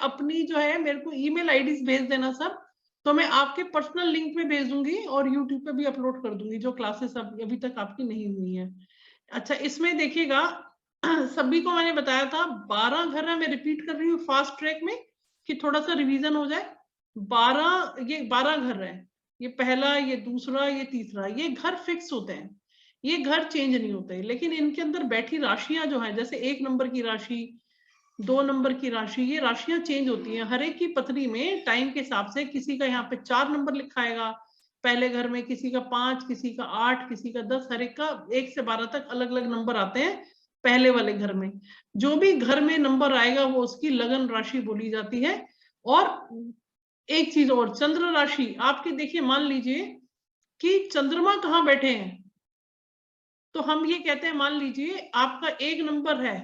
अपनी जो है मेरे को ईमेल आईडी भेज देना सब, तो मैं आपके पर्सनल लिंक पे भेज दूंगी और यूट्यूब पे भी अपलोड कर दूंगी जो क्लासेस अभी तक आपकी नहीं हुई है। अच्छा, इसमें देखिएगा सभी को मैंने बताया था 12 घर है, मैं रिपीट कर रही हूँ फास्ट ट्रैक में कि थोड़ा सा रिवीजन हो जाए। 12 घर है, ये पहला, ये दूसरा, ये तीसरा, ये घर फिक्स होते हैं, ये घर चेंज नहीं होते, लेकिन इनके अंदर बैठी राशियां जो है, जैसे 1 नंबर की राशि, 2 नंबर की राशि, ये राशियां चेंज होती हैं हर एक की पत्री में टाइम के हिसाब से। किसी का यहाँ पे 4 नंबर लिखा आएगा पहले घर में, किसी का 5, किसी का 8, किसी का 10, हर एक का 1 से 12 तक अलग अलग नंबर आते हैं पहले वाले घर में। जो भी घर में नंबर आएगा वो उसकी लगन राशि बोली जाती है। और एक चीज और, चंद्र राशि आपके, देखिए मान लीजिए कि चंद्रमा कहाँ बैठे हैं, तो हम ये कहते हैं, मान लीजिए आपका 1 नंबर है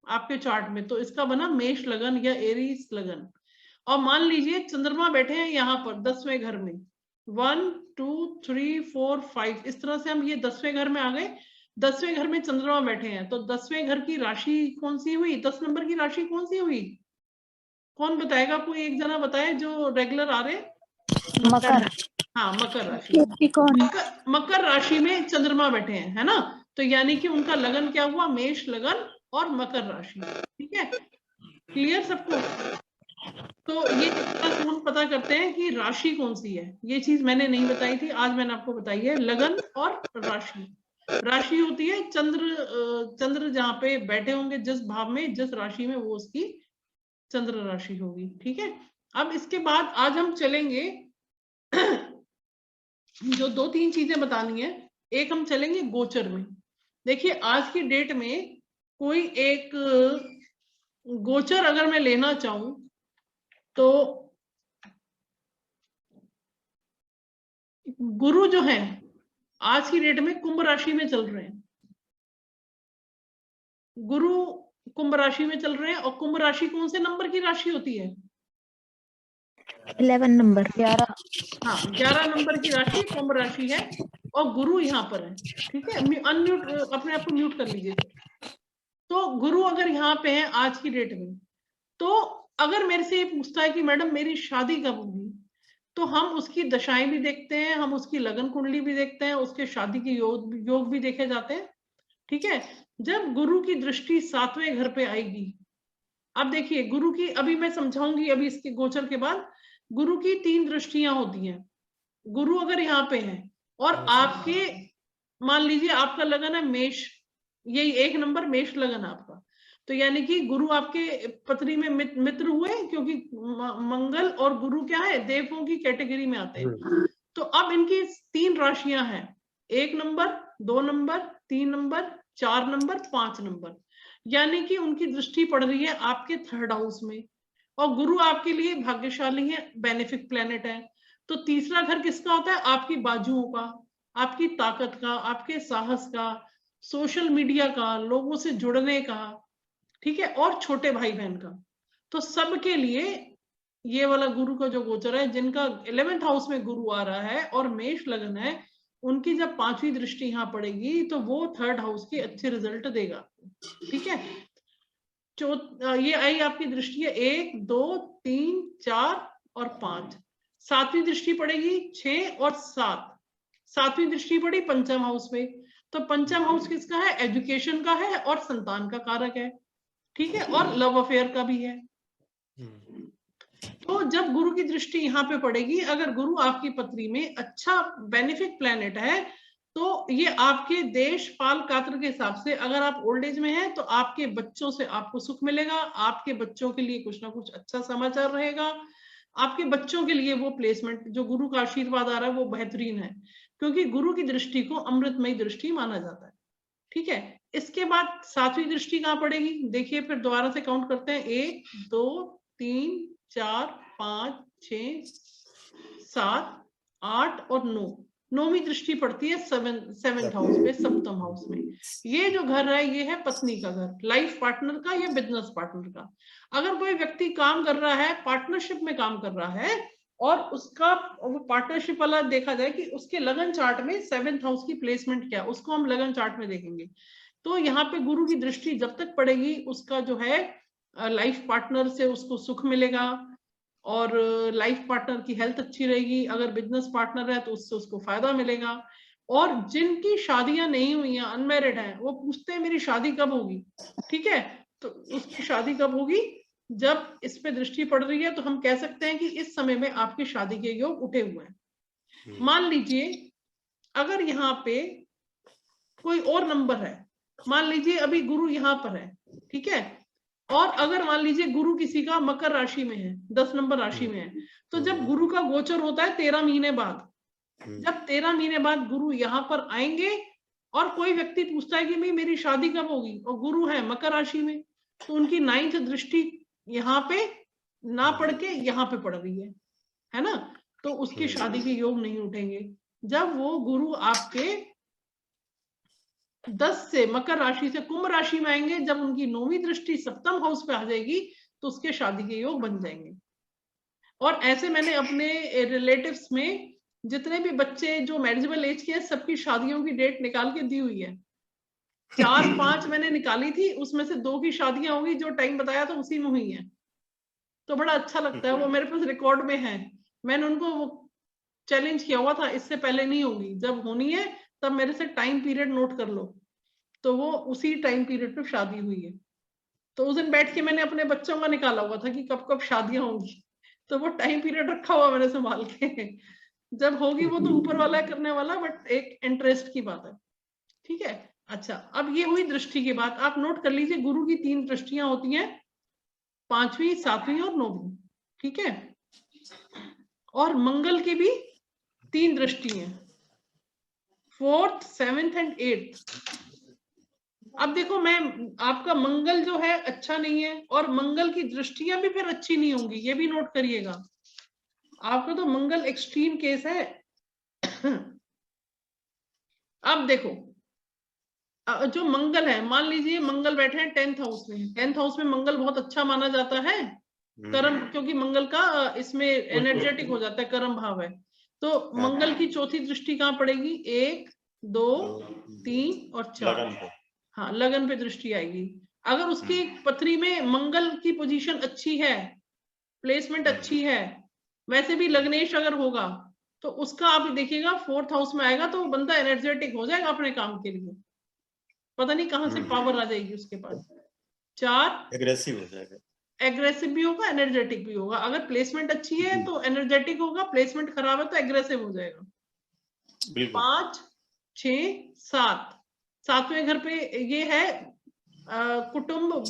आपके चार्ट में, तो इसका बना मेष लगन या एरीज लगन। और मान लीजिए चंद्रमा बैठे हैं यहाँ पर 10वें घर में, 1 2 3 4 5, इस तरह से हम ये 10वें घर में आ गए। 10वें घर में चंद्रमा बैठे हैं, तो 10वें घर की राशि कौन सी हुई, 10 नंबर की राशि कौन सी हुई, कौन बताएगा, कोई एक जना बताए जो रेगुलर आ रहे। मकर। हाँ, मकर राशि। मकर राशि में चंद्रमा बैठे हैं, है ना, तो यानी कि उनका लगन क्या हुआ, मेष लगन और मकर राशि। ठीक है, क्लियर सबको। तो ये हम पता करते हैं कि राशि कौन सी है, ये चीज मैंने नहीं बताई थी, आज मैंने आपको बताई है। लगन और राशि, राशि होती है चंद्र जहाँ पे बैठे होंगे, जिस भाव में, जिस राशि में, वो उसकी चंद्र राशि होगी। ठीक है, अब इसके बाद आज हम चलेंगे जो 2-3 चीजें बतानी है। एक हम चलेंगे गोचर में। देखिए आज की डेट में कोई एक गोचर अगर मैं लेना चाहूं तो गुरु जो है आज की डेट में कुंभ राशि में चल रहे हैं, गुरु कुंभ राशि में चल रहे हैं। और कुंभ राशि कौन से नंबर की राशि होती है, 11 नंबर, 11। हाँ, 11 नंबर की राशि कुंभ राशि है और गुरु यहाँ पर है। ठीक है, अनम्यूट, अपने आप को म्यूट कर लीजिए। तो गुरु अगर यहाँ पे है आज की डेट में, तो अगर मेरे से ये पूछता है कि मैडम मेरी शादी कब होगी, तो हम उसकी दशाएं भी देखते हैं, हम उसकी लगन कुंडली भी देखते हैं, उसके शादी के योग भी देखे जाते हैं। ठीक है, जब गुरु की दृष्टि 7वें घर पे आएगी, अब देखिए गुरु की, अभी मैं समझाऊंगी, अभी इसके गोचर के बाद गुरु की 3 दृष्टियां होती हैं। गुरु अगर यहाँ पे है और आपके, मान लीजिए आपका लगन है मेष, यही 1 नंबर मेष लगन आपका, तो यानी कि गुरु आपके पत्री में मित्र हुए, क्योंकि मंगल और गुरु क्या है, देवों की कैटेगरी में आते हैं। तो अब इनकी 3 राशियां हैं, 1 number, 2 number, 3 number, 4 number, 5 number, यानी कि उनकी दृष्टि पड़ रही है आपके 3rd हाउस में। और गुरु आपके लिए भाग्यशाली है, बेनिफिक प्लेनेट है। तो तीसरा घर किसका होता है, आपकी बाजुओं का, आपकी ताकत का, आपके साहस का, सोशल मीडिया का, लोगों से जुड़ने का, ठीक है, और छोटे भाई बहन का। तो सबके लिए ये वाला गुरु का जो गोचर है, जिनका 11th हाउस में गुरु आ रहा है और मेष लगन है, उनकी जब 5वीं दृष्टि यहाँ पड़ेगी तो वो 3rd हाउस के अच्छे रिजल्ट देगा। ठीक है, ये आई आपकी दृष्टि है 1 2 3 4 और 5। 7वीं दृष्टि पड़ेगी 6 और 7। 7वीं दृष्टि पड़ी पंचम हाउस में, तो पंचम हाउस किसका है, एजुकेशन का है और संतान का कारक है। ठीक है, और लव अफेयर का भी है। तो जब गुरु की दृष्टि यहाँ पे पड़ेगी, अगर गुरु आपकी पत्री में अच्छा बेनिफिक प्लैनेट है, तो ये आपके देश पाल कात्र के हिसाब से, अगर आप ओल्ड एज में हैं तो आपके बच्चों से आपको सुख मिलेगा, आपके बच्चों के लिए कुछ ना कुछ अच्छा समाचार रहेगा, आपके बच्चों के लिए वो प्लेसमेंट, जो गुरु का आशीर्वाद आ रहा है वो बेहतरीन है, क्योंकि गुरु की दृष्टि को अमृतमयी दृष्टि माना जाता है। ठीक है, इसके बाद 7वीं दृष्टि कहाँ पड़ेगी, देखिए फिर दोबारा से काउंट करते हैं, 1 2 3 4 5 6 7 8 और 9। 9वीं दृष्टि पड़ती है 7th हाउस पे, सप्तम हाउस में। ये जो घर है ये है पत्नी का घर, लाइफ पार्टनर का या बिजनेस पार्टनर का। अगर कोई व्यक्ति काम कर रहा है, पार्टनरशिप में काम कर रहा है, और उसका वो पार्टनरशिप वाला देखा जाए कि उसके लगन चार्ट में 7th हाउस की प्लेसमेंट क्या, उसको हम लगन चार्ट में देखेंगे। तो यहाँ पे गुरु की दृष्टि जब तक पड़ेगी, उसका जो है लाइफ पार्टनर से उसको सुख मिलेगा, और लाइफ पार्टनर की हेल्थ अच्छी रहेगी, अगर बिजनेस पार्टनर है तो उससे उसको फायदा मिलेगा। और जिनकी शादियां नहीं हुई हैं, अनमैरिड हैं, वो पूछते हैं मेरी शादी कब होगी, ठीक है, तो उसकी शादी कब होगी, जब इस पे दृष्टि पड़ रही है तो हम कह सकते हैं कि इस समय में आपकी शादी के योग उठे हुए हैं। मान लीजिए अगर यहाँ पे कोई और नंबर है, मान लीजिए अभी गुरु यहाँ पर है, ठीक है, और अगर मान लीजिए गुरु किसी का मकर राशि में है, 10 नंबर राशि में है, तो जब गुरु का गोचर होता है 13 महीने बाद, जब 13 महीने बाद गुरु यहाँ पर आएंगे और कोई व्यक्ति पूछता है कि भाई मेरी शादी कब होगी, और गुरु है मकर राशि में, तो उनकी 9th दृष्टि यहाँ पे ना पड़ के यहाँ पे पड़ रही है ना, तो उसकी शादी के योग नहीं उठेंगे। जब वो गुरु आपके 10 से मकर राशि से कुंभ राशि में आएंगे, जब उनकी 9वीं दृष्टि 7th हाउस पे आ जाएगी तो उसके शादी के योग बन जाएंगे। और ऐसे मैंने अपने रिलेटिव्स में जितने भी बच्चे जो मैरिजेबल एज के हैं, सबकी शादियों की डेट निकाल के दी हुई है। 4-5 मैंने निकाली थी, उसमें से 2 की शादियां होंगी, जो टाइम बताया था उसी में हुई है, तो बड़ा अच्छा लगता है, वो मेरे पास रिकॉर्ड में है। मैंने उनको चैलेंज किया हुआ था, इससे पहले नहीं होगी, जब होनी है तब मेरे से टाइम पीरियड नोट कर लो, तो वो उसी टाइम पीरियड पे शादी हुई है। तो उस दिन बैठ के मैंने अपने बच्चों का निकाला हुआ था कि कब कब शादियां होंगी, तो वो टाइम पीरियड रखा हुआ मैंने संभाल के। जब होगी वो तो ऊपर वाला करने वाला, बट एक इंटरेस्ट की बात है, ठीक है। अच्छा, अब ये हुई दृष्टि की बात, आप नोट कर लीजिए, गुरु की 3 दृष्टियां होती हैं, 5वीं, 7वीं और 9वीं, ठीक है, और मंगल की भी 3 दृष्टि हैं, 4th, 7th एंड 8th। अब देखो मैं, आपका मंगल जो है अच्छा नहीं है, और मंगल की दृष्टियां भी फिर अच्छी नहीं होंगी, ये भी नोट करिएगा, आपका तो मंगल एक्सट्रीम केस है। अब देखो जो मंगल है, मान लीजिए मंगल बैठे हैं 10th हाउस में, 10th हाउस में मंगल बहुत अच्छा माना जाता है, कर्म, क्योंकि मंगल का इसमें एनर्जेटिक हो जाता है, कर्म भाव है, तो मंगल की 4थी दृष्टि कहाँ पड़ेगी, 1, 2, 3 और 4, हाँ, लगन पे दृष्टि आएगी। अगर उसकी पथरी में मंगल की पोजीशन अच्छी है, प्लेसमेंट अच्छी है, वैसे भी लग्नेश अगर होगा तो उसका आप देखिएगा 4th हाउस में आएगा, तो वो बंदा एनर्जेटिक हो जाएगा अपने काम के लिए, पता नहीं कहां से पावर आ जाएगी उसके पास। 4, एग्रेसिव हो जाएगा, एग्रेसिव भी होगा, एनर्जेटिक भी होगा। अगर प्लेसमेंट अच्छी है तो एनर्जेटिक होगा, प्लेसमेंट खराब है तो एग्रेसिव हो जाएगा। 5, 6, 7, 7वें घर पे ये है कुटुंब,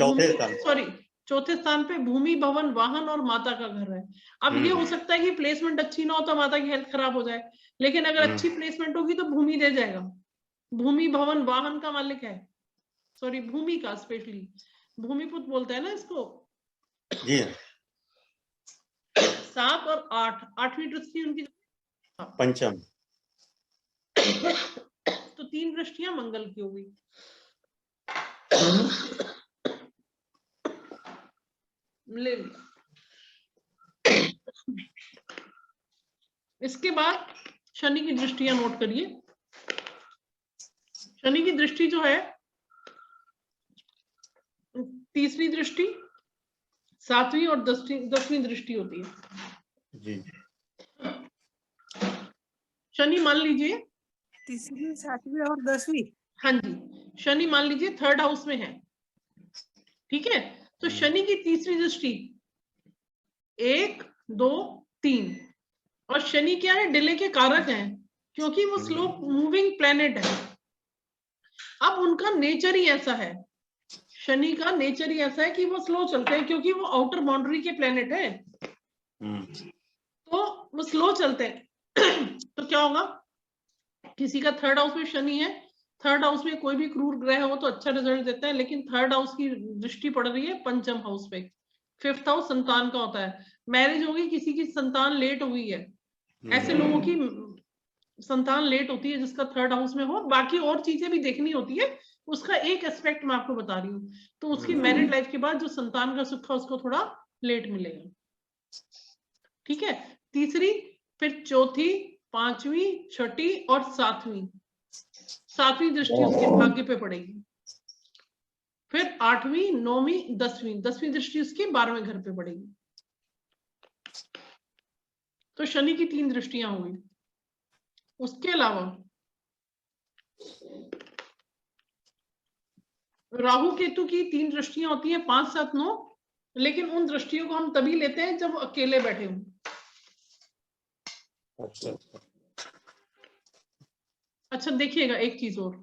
चौथे स्थान पे भूमि, भवन, वाहन और माता का घर है। अब ये हो सकता है कि प्लेसमेंट अच्छी ना हो तो माता की हेल्थ खराब हो जाए, लेकिन अगर अच्छी प्लेसमेंट होगी तो भूमि दे जाएगा। भूमि, भवन, वाहन का मालिक है, सॉरी भूमि का, स्पेशली भूमिपुत्र बोलते हैं ना इसको। जी 7 और 8, 8वीं दृष्टि उनकी पंचम, तो 3 दृष्टियां मंगल की होगी। ले लिया। इसके बाद शनि की दृष्टियां नोट करिए। शनि की दृष्टि जो है, 3री दृष्टि, 7वीं और 10वीं दृष्टि होती है जी। शनि मान लीजिए 3री, 7वीं और 10वीं, हाँ जी, शनि मान लीजिए 3rd हाउस में है, ठीक है, तो शनि की 3री दृष्टि 1, 2, 3, और शनि क्या है, डिले के कारक हैं, क्योंकि वो स्लो मूविंग प्लेनेट है। अब उनका नेचर ही ऐसा है, शनि का नेचर ही ऐसा है कि वो स्लो चलते हैं, क्योंकि वो आउटर बाउंड्री के प्लेनेट है, तो वो स्लो चलते हैं। तो क्या होगा, किसी का 3rd हाउस में शनि है, 3rd हाउस में कोई भी क्रूर ग्रह हो तो अच्छा रिजल्ट देता है, लेकिन 3rd हाउस की दृष्टि पड़ रही है पंचम हाउस पे। 5th हाउस संतान का होता है, मैरिज होगी, किसी की संतान लेट हुई है, ऐसे लोगों की संतान लेट होती है जिसका 3rd हाउस में हो। बाकी और चीजें भी देखनी होती है, उसका एक एस्पेक्ट मैं आपको बता रही हूँ, तो उसकी मैरिड लाइफ के बाद जो संतान का सुख है उसको थोड़ा लेट मिलेगा, ठीक है। 3री, फिर 4थी, 5वीं, 6ठी और 7वीं दृष्टि उसके भाग्य पे पड़ेगी। फिर 8वीं, 9वीं, 10वीं दृष्टि उसके 12वें घर पे पड़ेगी। तो शनि की 3 दृष्टियां होंगी। उसके अलावा राहु केतु की 3 दृष्टियां होती हैं, 5, 7, 9, लेकिन उन दृष्टियों को हम तभी लेते हैं जब अकेले बैठे हों। अच्छा अच्छा देखिएगा एक चीज और,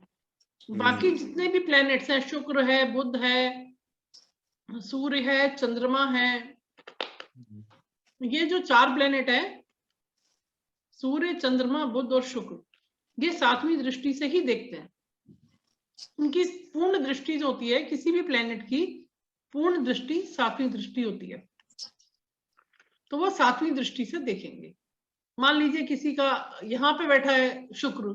बाकी जितने भी प्लैनेट्स हैं, शुक्र है, बुध है, सूर्य है, चंद्रमा है, ये जो 4 प्लैनेट है, सूर्य, चंद्रमा, बुध और शुक्र, ये 7वीं दृष्टि से ही देखते हैं। उनकी पूर्ण दृष्टि जो होती है किसी भी प्लैनेट की, पूर्ण दृष्टि 7वीं दृष्टि होती है, तो वो 7वीं दृष्टि से देखेंगे। मान लीजिए किसी का यहाँ पे बैठा है शुक्र,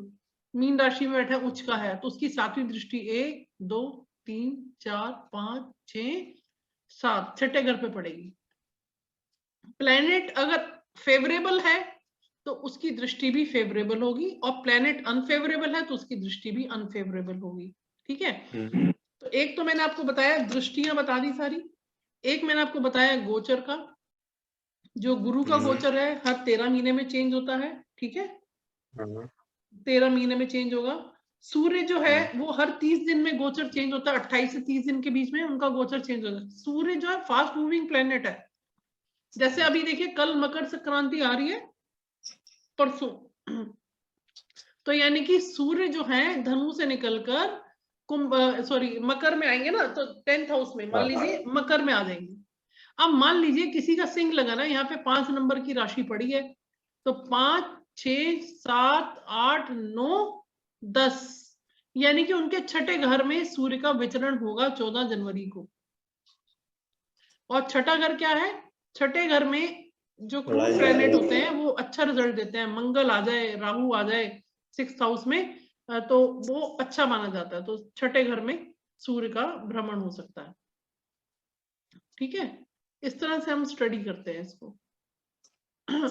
मीन राशि में बैठा है, उच्च का है, तो उसकी 7वीं दृष्टि 1, 2, 3, 4, 5, 6, 7 छठे घर पे पड़ेगी। प्लैनेट अगर फेवरेबल है तो उसकी दृष्टि भी फेवरेबल होगी, और प्लैनेट अनफेवरेबल है तो उसकी दृष्टि भी अनफेवरेबल होगी। ठीक है, तो एक तो मैंने आपको बताया, दृष्टियां बता दी सारी। एक मैंने आपको बताया गोचर का, जो गुरु का गोचर है हर 13 महीने में चेंज होता है। ठीक है, 13 महीने में चेंज होगा। सूर्य जो है वो हर 30 दिन में गोचर चेंज होता है, 28 से 30 दिन के बीच में उनका गोचर चेंज होता है। सूर्य जो है फास्ट मूविंग प्लेनेट है। जैसे अभी देखिए कल मकर संक्रांति आ रही है, परसों, तो यानी कि सूर्य जो है धनु से निकलकर मकर में आएंगे ना, तो 10th हाउस में मान लीजिए मकर में आ जाएंगे। अब मान लीजिए किसी का सिंह लगा ना, यहाँ पे 5 नंबर की राशि पड़ी है, तो 5, 6, 7, 8, 9, 10, यानी कि उनके छठे घर में सूर्य का विचरण होगा 14 जनवरी को। और छठा घर क्या है? छठे घर में जो प्लैनेट होते हैं वो अच्छा रिजल्ट देते हैं। मंगल आ जाए, राहु आ जाए 6th हाउस में, तो वो अच्छा माना जाता है। तो छठे घर में सूर्य का भ्रमण हो सकता है। ठीक है, इस तरह से हम स्टडी करते हैं इसको।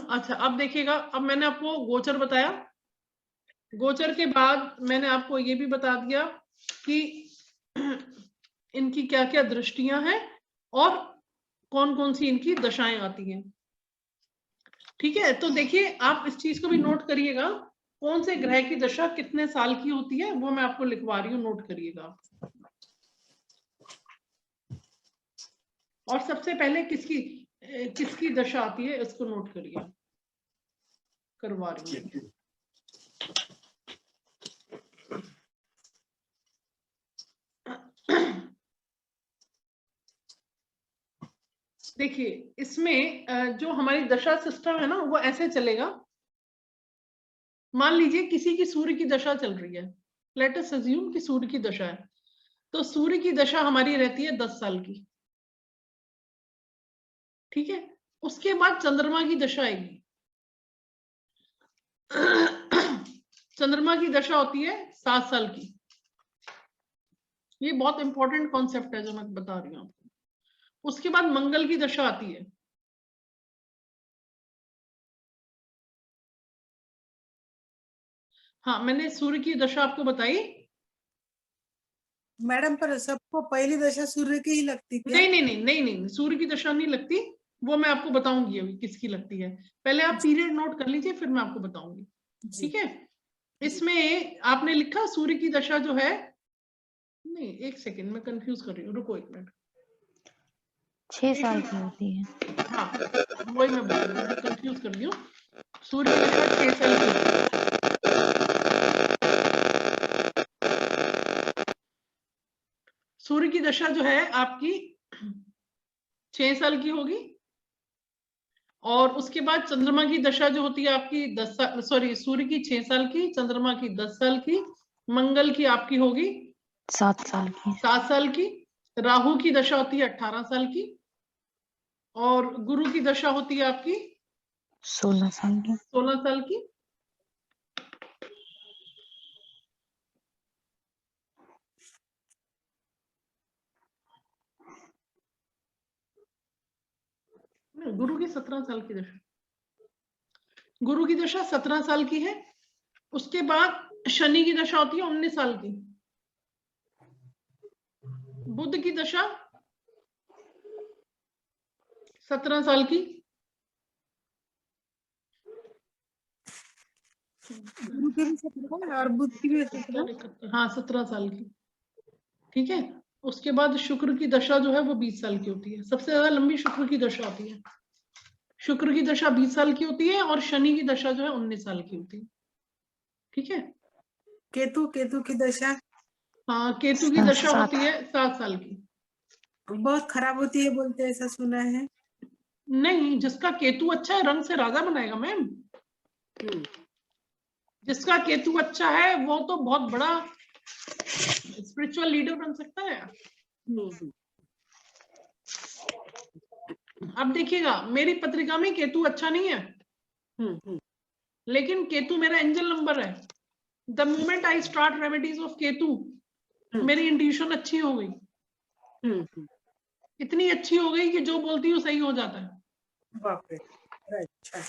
अच्छा अब देखिएगा, अब मैंने आपको गोचर बताया, गोचर के बाद मैंने आपको ये भी बता दिया कि इनकी क्या क्या दृष्टियां हैं और कौन कौन सी इनकी दशाएं आती हैं। ठीक है, तो देखिए आप इस चीज को भी नोट करिएगा, कौन से ग्रह की दशा कितने साल की होती है वो मैं आपको लिखवा रही हूँ, नोट करिएगा। और सबसे पहले किसकी दशा आती है इसको नोट करिए, करवा रही हूँ। देखिए इसमें जो हमारी दशा सिस्टम है ना वो ऐसे चलेगा। मान लीजिए किसी की सूर्य की दशा चल रही है, लेट अस अज्यूम कि सूर्य की दशा है, तो सूर्य की दशा हमारी रहती है 10 साल की। ठीक है, उसके बाद चंद्रमा की दशा आएगी। चंद्रमा की दशा होती है 7 साल की। ये बहुत इंपॉर्टेंट कॉन्सेप्ट है जो मैं बता रही हूँ आपको। उसके बाद मंगल की दशा आती है। हाँ, मैंने सूर्य की दशा आपको बताई। मैडम पर सबको पहली दशा सूर्य की ही लगती क्या? नहीं, सूर्य की दशा नहीं लगती, वो मैं आपको बताऊंगी अभी किसकी लगती है। पहले आप पीरियड नोट कर लीजिए, फिर मैं आपको बताऊंगी। ठीक है, इसमें आपने लिखा सूर्य की दशा जो है, नहीं एक सेकेंड मैं कंफ्यूज कर रही हूँ, रुको 1 मिनट। 6 साल की होती है। हाँ वही मैं बोल रही हूँ, कंफ्यूज कर रही हूँ। सूर्य की दशा 6 साल की होती है। सूर्य की दशा जो है आपकी 6 साल की होगी, और उसके बाद चंद्रमा की दशा जो होती है आपकी 10 साल, सॉरी सूर्य की 6 साल की, चंद्रमा की 10 साल की, मंगल की आपकी होगी 7 साल की। 7 साल की, राहु की दशा होती है 18 साल की, और गुरु की दशा होती है आपकी 16 साल की। 16 साल की। गुरु की 17 साल की दशा, गुरु की दशा 17 साल की है। उसके बाद शनि की दशा होती है 19 साल की, बुध की दशा 17 साल की, गुरु की भी 17 और बुध की भी 17। हाँ 17 साल की, ठीक है। उसके बाद शुक्र की दशा जो है वो 20 साल की होती है, सबसे ज्यादा लंबी शुक्र की दशा होती है। शुक्र की दशा 20 साल की होती है और शनि की दशा जो है 19 साल की होती है, ठीक है। केतु की दशा हाँ केतु की दशा होती है 7 साल की। बहुत खराब होती है बोलते हैं, ऐसा सुना है। नहीं, जिसका केतु अच्छा है रंग से राजा बनाएगा मैम। जिसका केतु अच्छा है वो तो बहुत बड़ा स्पिरिचुअल लीडर बन सकता है। अब देखिएगा, मेरी पत्रिका में केतु अच्छा नहीं है, लेकिन केतु मेरा एंजल नंबर है। The moment I start remedies of Ketu, मेरी इंट्यूशन अच्छी हो गई, इतनी अच्छी हो गई कि जो बोलती हूँ सही हो जाता है। बाप रे, अच्छा।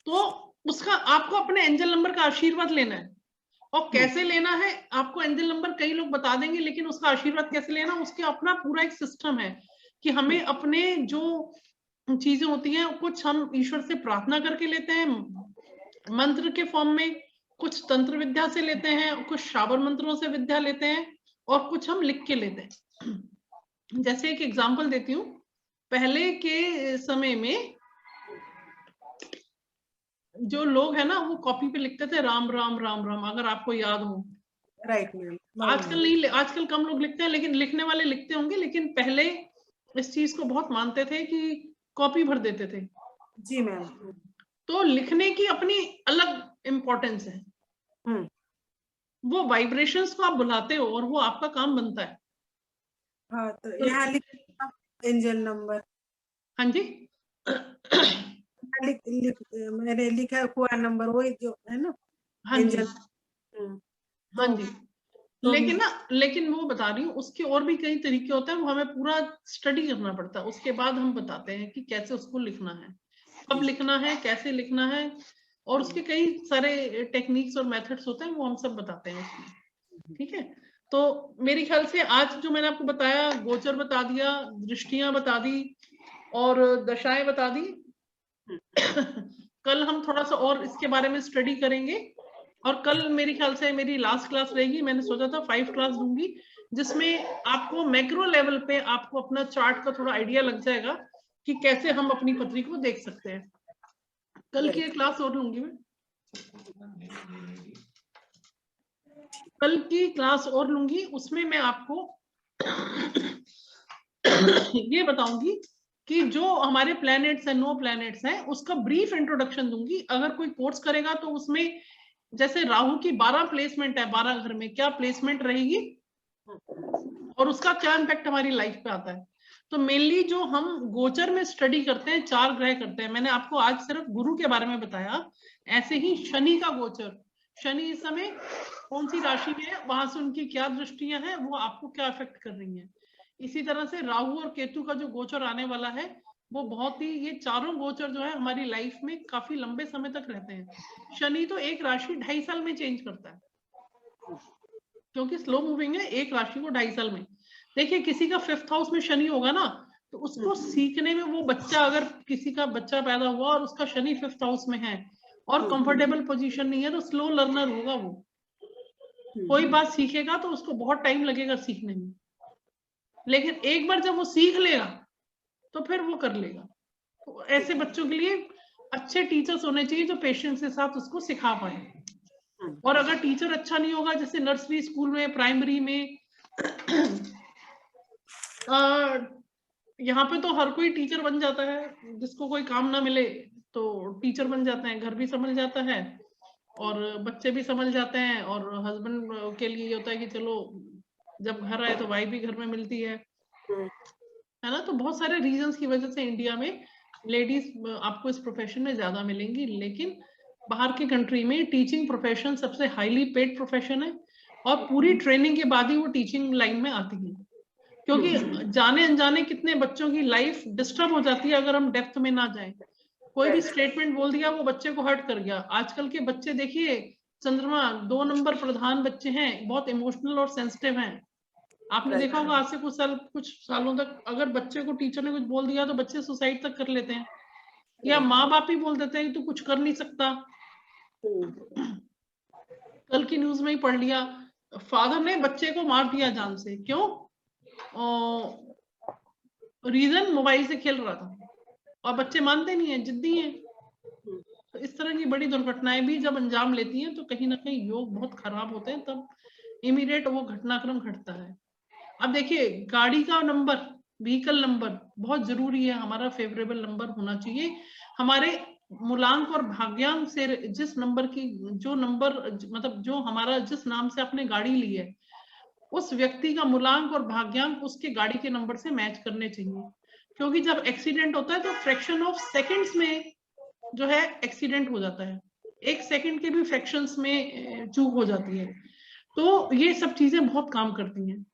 तो उसका आपको अपने एंजल नंबर का आशीर्वाद लेना है, और कैसे लेना है आपको एंजल नंबर कई लोग बता देंगे, लेकिन उसका आशीर्वाद कैसे लेना, उसके अपना पूरा एक सिस्टम है कि हमें अपने जो चीजें होती हैं कुछ हम ईश्वर से प्रार्थना करके लेते हैं मंत्र के फॉर्म में, कुछ तंत्र विद्या से लेते हैं, कुछ शाबर मंत्रों से विद्या लेते हैं, और कुछ हम लिख के लेते हैं। जैसे एक एग्जांपल देती हूँ, पहले के समय में जो लोग है ना वो कॉपी पे लिखते थे राम राम राम राम, अगर आपको याद हो। Right ma'am. आजकल नहीं, आजकल कम लोग लिखते हैं, लेकिन लिखने वाले लिखते होंगे। लेकिन पहले इस चीज को बहुत मानते थे कि कॉपी भर देते थे। जी मैम। तो लिखने की अपनी अलग इम्पोर्टेंस है। वो वाइब्रेशंस को आप बुलाते हो और वो आपका काम बनता है। हाँ, तो यहाँ एंजल नंबर। हाँ जी, मैंने लिखा हुआ नंबर वही जो है ना। हाँ जी, एंजल। हाँ जी। लेकिन वो बता रही हूँ, उसके और भी कई तरीके होते हैं, वो हमें पूरा स्टडी करना पड़ता है, उसके बाद हम बताते हैं कि कैसे उसको लिखना है, कब लिखना है, कैसे लिखना है, और उसके कई सारे टेक्निक्स और मेथड्स होते हैं, वो हम सब बताते हैं उसमें, ठीक है। तो मेरे ख्याल से आज जो मैंने आपको बताया, गोचर बता दिया, दृष्टियां बता दी, और दशाएं बता दी। कल हम थोड़ा सा और इसके बारे में स्टडी करेंगे, और कल मेरे ख्याल से मेरी लास्ट क्लास रहेगी। मैंने सोचा था 5 क्लास दूंगी, जिसमें आपको मैक्रो लेवल पे आपको अपना चार्ट का थोड़ा आइडिया लग जाएगा कि कैसे हम अपनी पत्री को देख सकते हैं। कल की एक क्लास और लूंगी मैं, कल की क्लास और लूंगी, उसमें मैं आपको ये बताऊंगी कि जो हमारे प्लैनेट्स हैं, 9 प्लैनेट्स हैं, उसका ब्रीफ इंट्रोडक्शन दूंगी। अगर कोई कोर्स करेगा तो उसमें जैसे राहु की 12 प्लेसमेंट है, 12 घर में क्या प्लेसमेंट रहेगी और उसका क्या इम्पैक्ट हमारी लाइफ पे आता है। तो मेनली जो हम गोचर में स्टडी करते हैं, 4 ग्रह करते हैं। मैंने आपको आज सिर्फ गुरु के बारे में बताया, ऐसे ही शनि का गोचर, शनि इस समय कौन सी राशि में है, वहां से उनकी क्या दृष्टियां हैं, वो आपको क्या अफेक्ट कर रही हैं। इसी तरह से राहु और केतु का जो गोचर आने वाला है, वो बहुत ही, ये चारों गोचर जो है हमारी लाइफ में काफी लंबे समय तक रहते हैं। शनि तो एक राशि 2.5 साल में चेंज करता है, क्योंकि स्लो मूविंग है, एक राशि को 2.5 साल में। देखिए किसी का 5th हाउस में शनि होगा ना, तो उसको सीखने में, वो बच्चा, अगर किसी का बच्चा पैदा हुआ और उसका शनि 5th हाउस में है और कंफर्टेबल पोजीशन नहीं है, तो स्लो लर्नर होगा वो। कोई बात सीखेगा तो उसको बहुत टाइम लगेगा सीखने में, लेकिन एक बार जब वो सीख लेगा तो फिर वो कर लेगा। तो ऐसे बच्चों के लिए अच्छे टीचर्स होने चाहिए जो पेशेंस के साथ उसको सिखा पाए। और अगर टीचर अच्छा नहीं होगा, जैसे नर्सरी स्कूल में, प्राइमरी में, यहाँ पे तो हर कोई टीचर बन जाता है, जिसको कोई काम ना मिले तो टीचर बन जाते हैं, घर भी समझ जाता है और बच्चे भी समझ जाते हैं, और हस्बैंड के लिए ये होता है कि चलो जब घर आए तो वाइफ भी घर में मिलती है ना। तो बहुत सारे रीजंस की वजह से इंडिया में लेडीज आपको इस प्रोफेशन में ज्यादा मिलेंगी, लेकिन बाहर की कंट्री में टीचिंग प्रोफेशन सबसे हाईली पेड प्रोफेशन है, और पूरी ट्रेनिंग के बाद ही वो टीचिंग लाइन में आती है। क्योंकि जाने अनजाने कितने बच्चों की लाइफ डिस्टर्ब हो जाती है अगर हम डेप्थ में ना जाएं। कोई भी स्टेटमेंट बोल दिया, वो बच्चे को हर्ट कर गया। आजकल के बच्चे देखिए, चंद्रमा 2 नंबर प्रधान बच्चे हैं, बहुत इमोशनल और सेंसिटिव हैं। आपने देखा होगा आज से कुछ सालों तक अगर बच्चे को टीचर ने कुछ बोल दिया तो बच्चे सुसाइड तक कर लेते हैं, या माँ बाप ही बोल देते हैं कि तू कुछ कर नहीं सकता। कल की न्यूज में ही पढ़ लिया, फादर ने बच्चे को मार दिया जान से। क्यों? रीजन मोबाइल से खेल रहा था, और बच्चे मानते नहीं है, जिद्दी हैं। तो इस तरह की बड़ी दुर्घटनाएं भी जब अंजाम लेती हैं तो कहीं ना कहीं योग बहुत खराब होते हैं, तब इमीडिएट वो घटनाक्रम घटता है। अब देखिए, गाड़ी का नंबर, व्हीकल नंबर बहुत जरूरी है, हमारा फेवरेबल नंबर होना चाहिए। हमारे मूलांक और भाग्यांक से जिस नंबर की, जो नंबर मतलब जो हमारा जिस नाम से आपने गाड़ी ली है, उस व्यक्ति का मूलांक और भाग्यांक उसके गाड़ी के नंबर से मैच करने चाहिए। क्योंकि जब एक्सीडेंट होता है तो फ्रैक्शन ऑफ सेकंड्स में जो है एक्सीडेंट हो जाता है, 1 सेकंड के भी फ्रैक्शंस में चूक हो जाती है। तो ये सब चीजें बहुत काम करती हैं।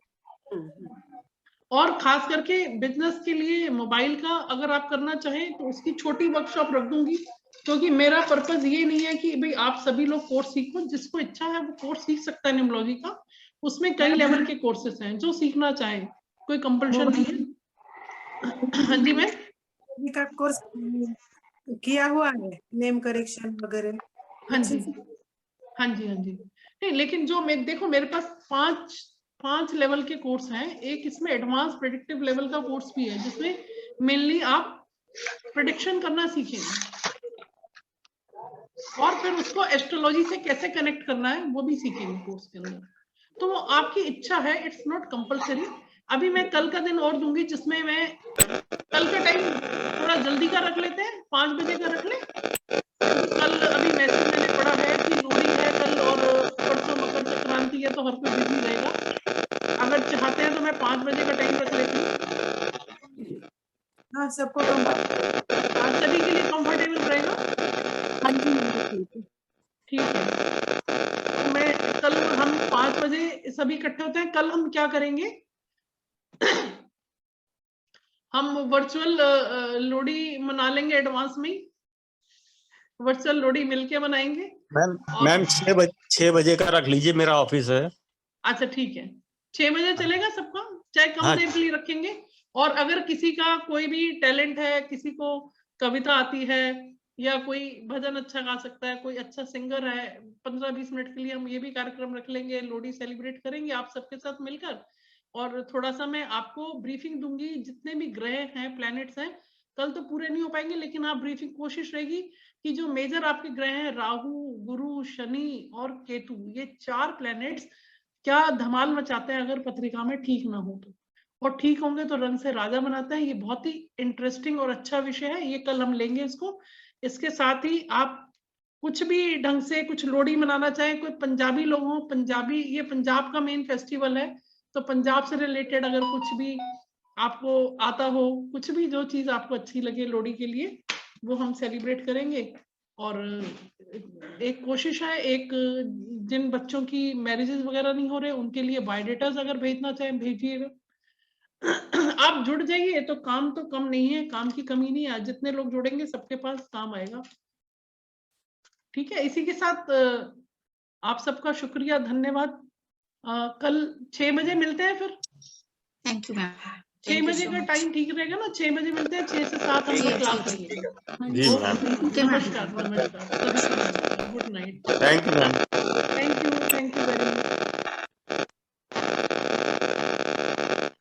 और खास करके बिजनेस के लिए मोबाइल का अगर आप करना चाहें तो उसकी छोटी वर्कशॉप रख दूंगी, क्योंकि मेरा पर्पस ये नहीं है कि भाई आप सभी लोग कोर्स सीखो। जिसको इच्छा है वो कोर्स सीख सकता है न्यूमरोलॉजी का, उसमें कई लेवल के कोर्सेस हैं, जो सीखना चाहे, कोई कंपल्शन नहीं है। हाँ जी मैम। का कोर्स किया हुआ है, नेम करेक्शन वगैरह। हाँ जी हाँ जी हाँ जी। नहीं, लेकिन जो मैं देखो, मेरे पास 5 लेवल के कोर्स हैं। एक इसमें एडवांस प्रेडिक्टिव लेवल का कोर्स भी है, जिसमें मेनली आप प्रेडिक्शन करना सीखेंगे, और फिर उसको एस्ट्रोलॉजी से कैसे कनेक्ट करना है वो भी सीखेंगे कोर्स के अंदर। तो वो आपकी इच्छा है, इट्स नॉट कंपलसरी। अभी मैं कल का दिन और दूंगी, जिसमें मैं कल का टाइम थोड़ा जल्दी का रख लेते हैं, 5 बजे का रख ले। कल अभी मैसेज मैंने पढ़ा है कि लोहड़ी है कल, और परसों मकर संक्रांति है, तो हर कोई बिजी रहेगा। अगर चाहते हैं तो मैं 5 बजे का टाइम रख लेती हूँ। हाँ, सबको आप सभी के लिए कंफर्टेबल रहेगा? हाँ जी, ठीक है। तो मैं कल, हम 5 बजे सभी इकट्ठे होते हैं। कल हम क्या करेंगे, हम वर्चुअल लोहड़ी मना लेंगे, एडवांस में वर्चुअल लोहड़ी मिलके मनाएंगे। मैम 6 बजे का रख लीजिए, मेरा ऑफिस है। अच्छा ठीक है, 6 बजे चलेगा सबका, चाहे कम हाँ। देर के लिए रखेंगे। और अगर किसी का कोई भी टैलेंट है, किसी को कविता आती है, या कोई भजन अच्छा गा सकता है, कोई अच्छा सिंगर है, 15-20 मिनट के लिए हम ये भी कार्यक्रम रख लेंगे, लोहड़ी सेलिब्रेट करेंगे आप सबके साथ मिलकर। और थोड़ा सा मैं आपको ब्रीफिंग दूंगी, जितने भी ग्रह हैं, प्लैनेट्स हैं, कल तो पूरे नहीं हो पाएंगे, लेकिन आप ब्रीफिंग कोशिश रहेगी कि जो मेजर आपके ग्रह हैं, राहु, गुरु, शनि और केतु, ये 4 प्लैनेट्स क्या धमाल मचाते हैं अगर पत्रिका में ठीक ना हो तो। और ठीक होंगे तो रंग से राजा बनाते हैं। ये बहुत ही इंटरेस्टिंग और अच्छा विषय है, ये कल हम लेंगे इसको। इसके साथ ही आप कुछ भी ढंग से कुछ लोहड़ी मनाना चाहें, कोई पंजाबी लोग हो, पंजाबी, ये पंजाब का मेन फेस्टिवल है, तो पंजाब से रिलेटेड अगर कुछ भी आपको आता हो, कुछ भी जो चीज आपको अच्छी लगे लोहड़ी के लिए, वो हम सेलिब्रेट करेंगे। और एक कोशिश है, एक जिन बच्चों की मैरिजेस वगैरह नहीं हो रहे, उनके लिए बायोडेटास अगर भेजना चाहें भेजिएगा। आप जुड़ जाइए, तो काम तो कम नहीं है, काम की कमी नहीं है, जितने लोग जुड़ेंगे सबके पास काम आएगा। ठीक है, इसी के साथ आप सबका शुक्रिया, धन्यवाद। कल 6 बजे मिलते हैं फिर। Thank you ma'am. 6 बजे का टाइम ठीक रहेगा ना? 6 बजे मिलते हैं, 6 से 7 हम लोग क्लास करेंगे। जी मैम। नमस्कार, नमस्कार, good night. Thank you ma'am. Thank you very much.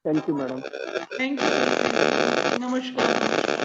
Thank you madam. Thank you, नमस्कार।